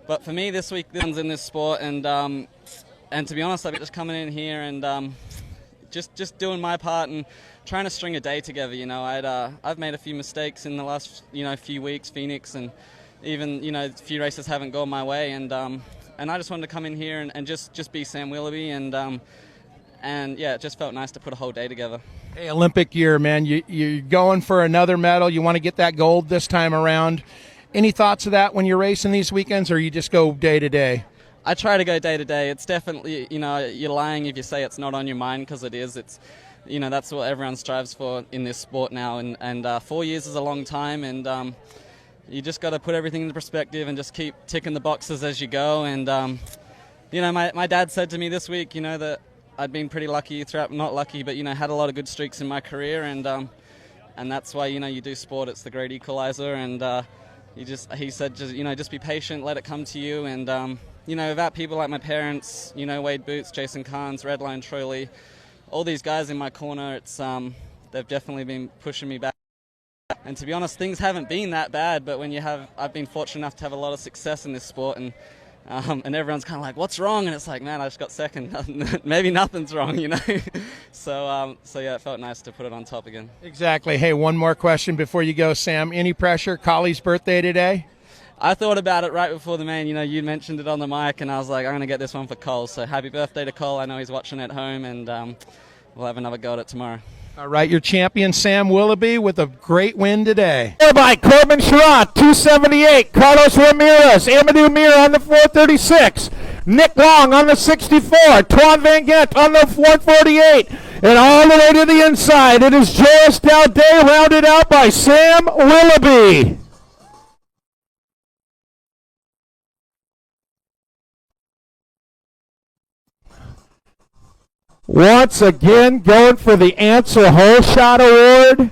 But for me this week, this one's in this sport, and to be honest, I've just coming in here and just doing my part and trying to string a day together. You know, I've made a few mistakes in the last few weeks, Phoenix, and even a few races haven't gone my way, and I just wanted to come in here and just be Sam Willoughby, and yeah, it just felt nice to put a whole day together. Hey, Olympic year, man. You're going for another medal. You want to get that gold this time around. Any thoughts of that when you're racing these weekends, or you just go day to day? I try to go day to day. It's definitely, you're lying if you say it's not on your mind, because it is. It's, that's what everyone strives for in this sport now. And 4 years is a long time, and you just got to put everything into perspective and just keep ticking the boxes as you go. And, my dad said to me this week, that I'd been pretty lucky throughout, not lucky, but, had a lot of good streaks in my career. And that's why, you do sport. It's the great equalizer. And he said, just be patient, let it come to you. And, without people like my parents, Wade Boots, Jason Carnes, Redline, Troy Lee, all these guys in my corner, it's they've definitely been pushing me back. And to be honest, things haven't been that bad, but I've been fortunate enough to have a lot of success in this sport, and everyone's kind of like, what's wrong? And it's like, man, I just got second. Maybe nothing's wrong, So yeah, it felt nice to put it on top again. Exactly. Hey, one more question before you go, Sam. Any pressure? Collie's birthday today? I thought about it right before the main. You mentioned it on the mic, and I was like, I'm going to get this one for Cole. So happy birthday to Cole. I know he's watching at home, and we'll have another go at it tomorrow. All right, your champion, Sam Willoughby, with a great win today. By Corbin Sherratt, 278. Carlos Ramirez, Amadou Mir on the 436. Nick Long on the 64. Twan Van Gent on the 448. And all the way to the inside, it is Joris Daudet, rounded out by Sam Willoughby. Once again, going for the Answer Hole Shot Award.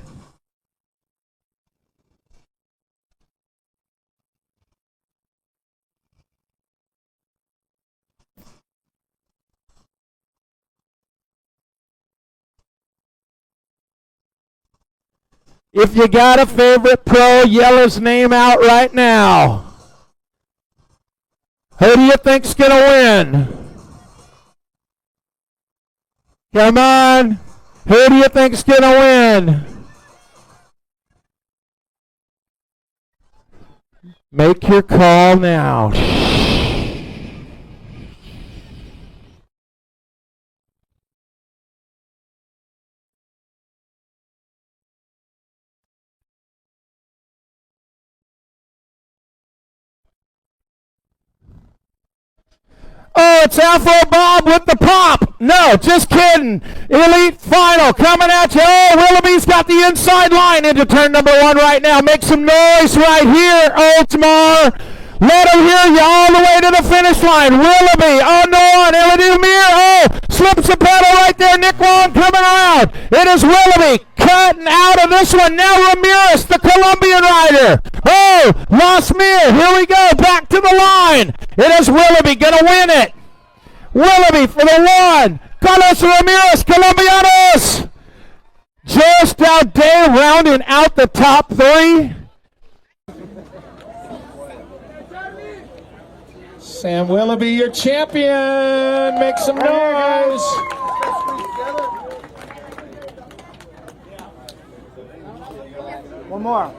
If you got a favorite pro, yell his name out right now. Who do you think's going to win? Come on. Who do you think's going to win? Make your call now. Oh, it's Afro Bob with the pop. No, just kidding. Elite final coming at you. Oh, Willoughby's got the inside line into turn number 1 right now. Make some noise right here, Oltmar. Let him hear you all the way to the finish line. Willoughby, oh no, on Amadou Mir. Oh, slips the pedal right there. Nick Long coming around. It is Willoughby cutting out of this one. Now Ramirez, the Colombian rider. Oh, Los Mir. Here we go. Back to the line. It is Willoughby going to win it. Willoughby for the 1. Carlos Ramirez, Colombianos. Joris Daudet rounding out the top 3. Sam Willoughby, your champion. Make some noise. One more.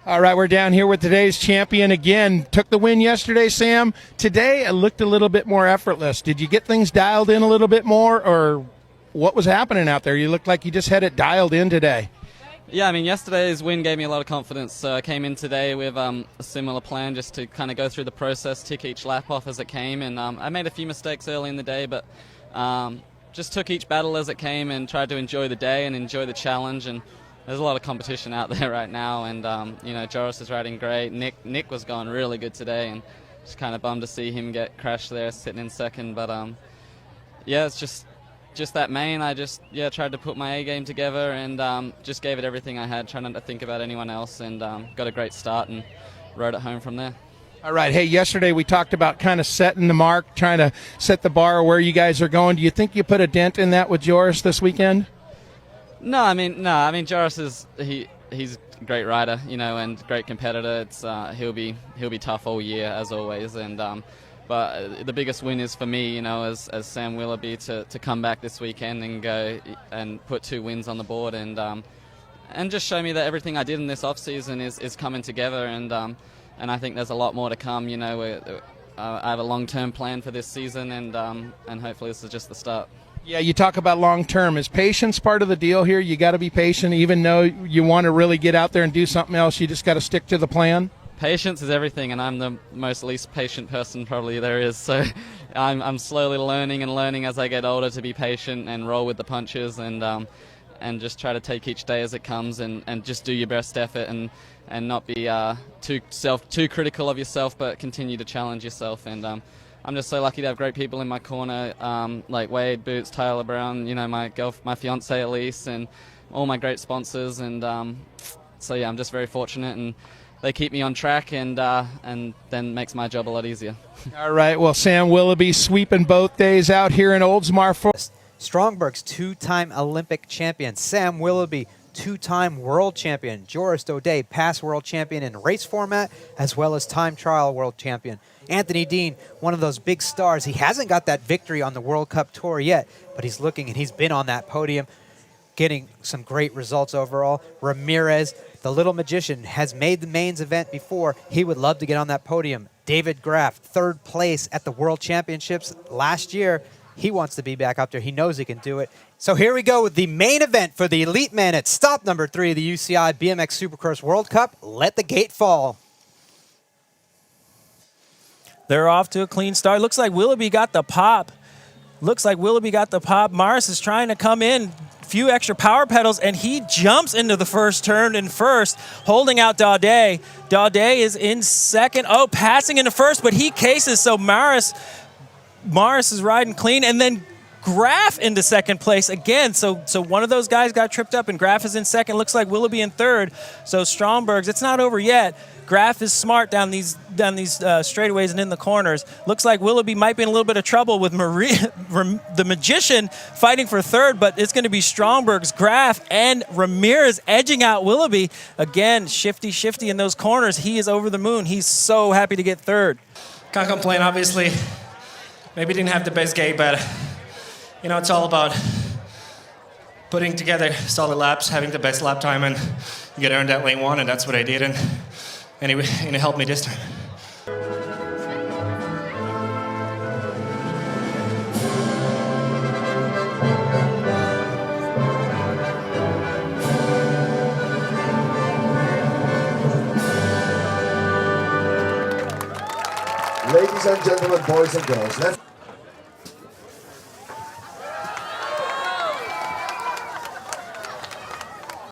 All right, we're down here with today's champion again. Took the win yesterday, Sam. Today, it looked a little bit more effortless. Did you get things dialed in a little bit more, or what was happening out there? You looked like you just had it dialed in today. Yeah, I mean, yesterday's win gave me a lot of confidence. So I came in today with a similar plan, just to kind of go through the process, tick each lap off as it came. And I made a few mistakes early in the day, but just took each battle as it came and tried to enjoy the day and enjoy the challenge. And there's a lot of competition out there right now. And, Joris is riding great. Nick was going really good today, and just kind of bummed to see him get crashed there sitting in second. But, yeah, it's just that main. I just tried to put my A game together and just gave it everything I had, trying not to think about anyone else, and got a great start and rode it home from there. All right. Hey, yesterday we talked about kind of setting the mark, trying to set the bar where you guys are going. Do you think you put a dent in that with Joris this weekend? No, I mean Joris he's a great rider, and great competitor. It's he'll be tough all year as always, and but the biggest win is for me, as Sam Willoughby to come back this weekend and go and put 2 wins on the board, and just show me that everything I did in this off season is coming together, and I think there's a lot more to come. I have a long-term plan for this season, and hopefully this is just the start. Yeah, you talk about long-term. Is patience part of the deal here? You got to be patient, even though you want to really get out there and do something else. You just got to stick to the plan. Patience is everything, and I'm the most least patient person probably there is. So I'm slowly learning as I get older to be patient and roll with the punches, and just try to take each day as it comes, and just do your best effort, and not be too critical of yourself, but continue to challenge yourself. And I'm just so lucky to have great people in my corner, like Wade, Boots, Tyler Brown, you know, my fiance Elise, and all my great sponsors. And so yeah, I'm just very fortunate, and they keep me on track, and then makes my job a lot easier. All right, well, Sam Willoughby sweeping both days out here in Oldsmar. Strongberg's two-time Olympic champion. Sam Willoughby, two-time world champion. Joris Daudet, past world champion in race format, as well as time trial world champion. Anthony Dean, one of those big stars. He hasn't got that victory on the World Cup Tour yet, but he's looking, and he's been on that podium, getting some great results overall. Ramirez, the little magician, has made the mains event before. He would love to get on that podium. David Graff, third place at the World Championships last year. He wants to be back up there. He knows he can do it. So here we go with the main event for the elite men at stop number 3 of the UCI BMX Supercross World Cup. Let the gate fall. They're off to a clean start. Looks like Willoughby got the pop. Morris is trying to come in. Few extra power pedals, and he jumps into the first turn in first, holding out Daudet. Daudet is in second. Oh, passing into first, but he cases, so Morris is riding clean, and then Graff into second place again. So one of those guys got tripped up, and Graff is in second. Looks like Willoughby in third. So Stromberg's, it's not over yet. Graff is smart down these straightaways and in the corners. Looks like Willoughby might be in a little bit of trouble with the magician fighting for third, but it's going to be Stromberg's, Graff, and Ramirez edging out Willoughby. Again, shifty in those corners. He is over the moon. He's so happy to get third. Can't complain, obviously. Maybe didn't have the best gate, but you know, it's all about putting together solid laps, having the best lap time, and you got to earn that lane 1, and that's what I did, and it helped me this time. Ladies and gentlemen, boys and girls, let's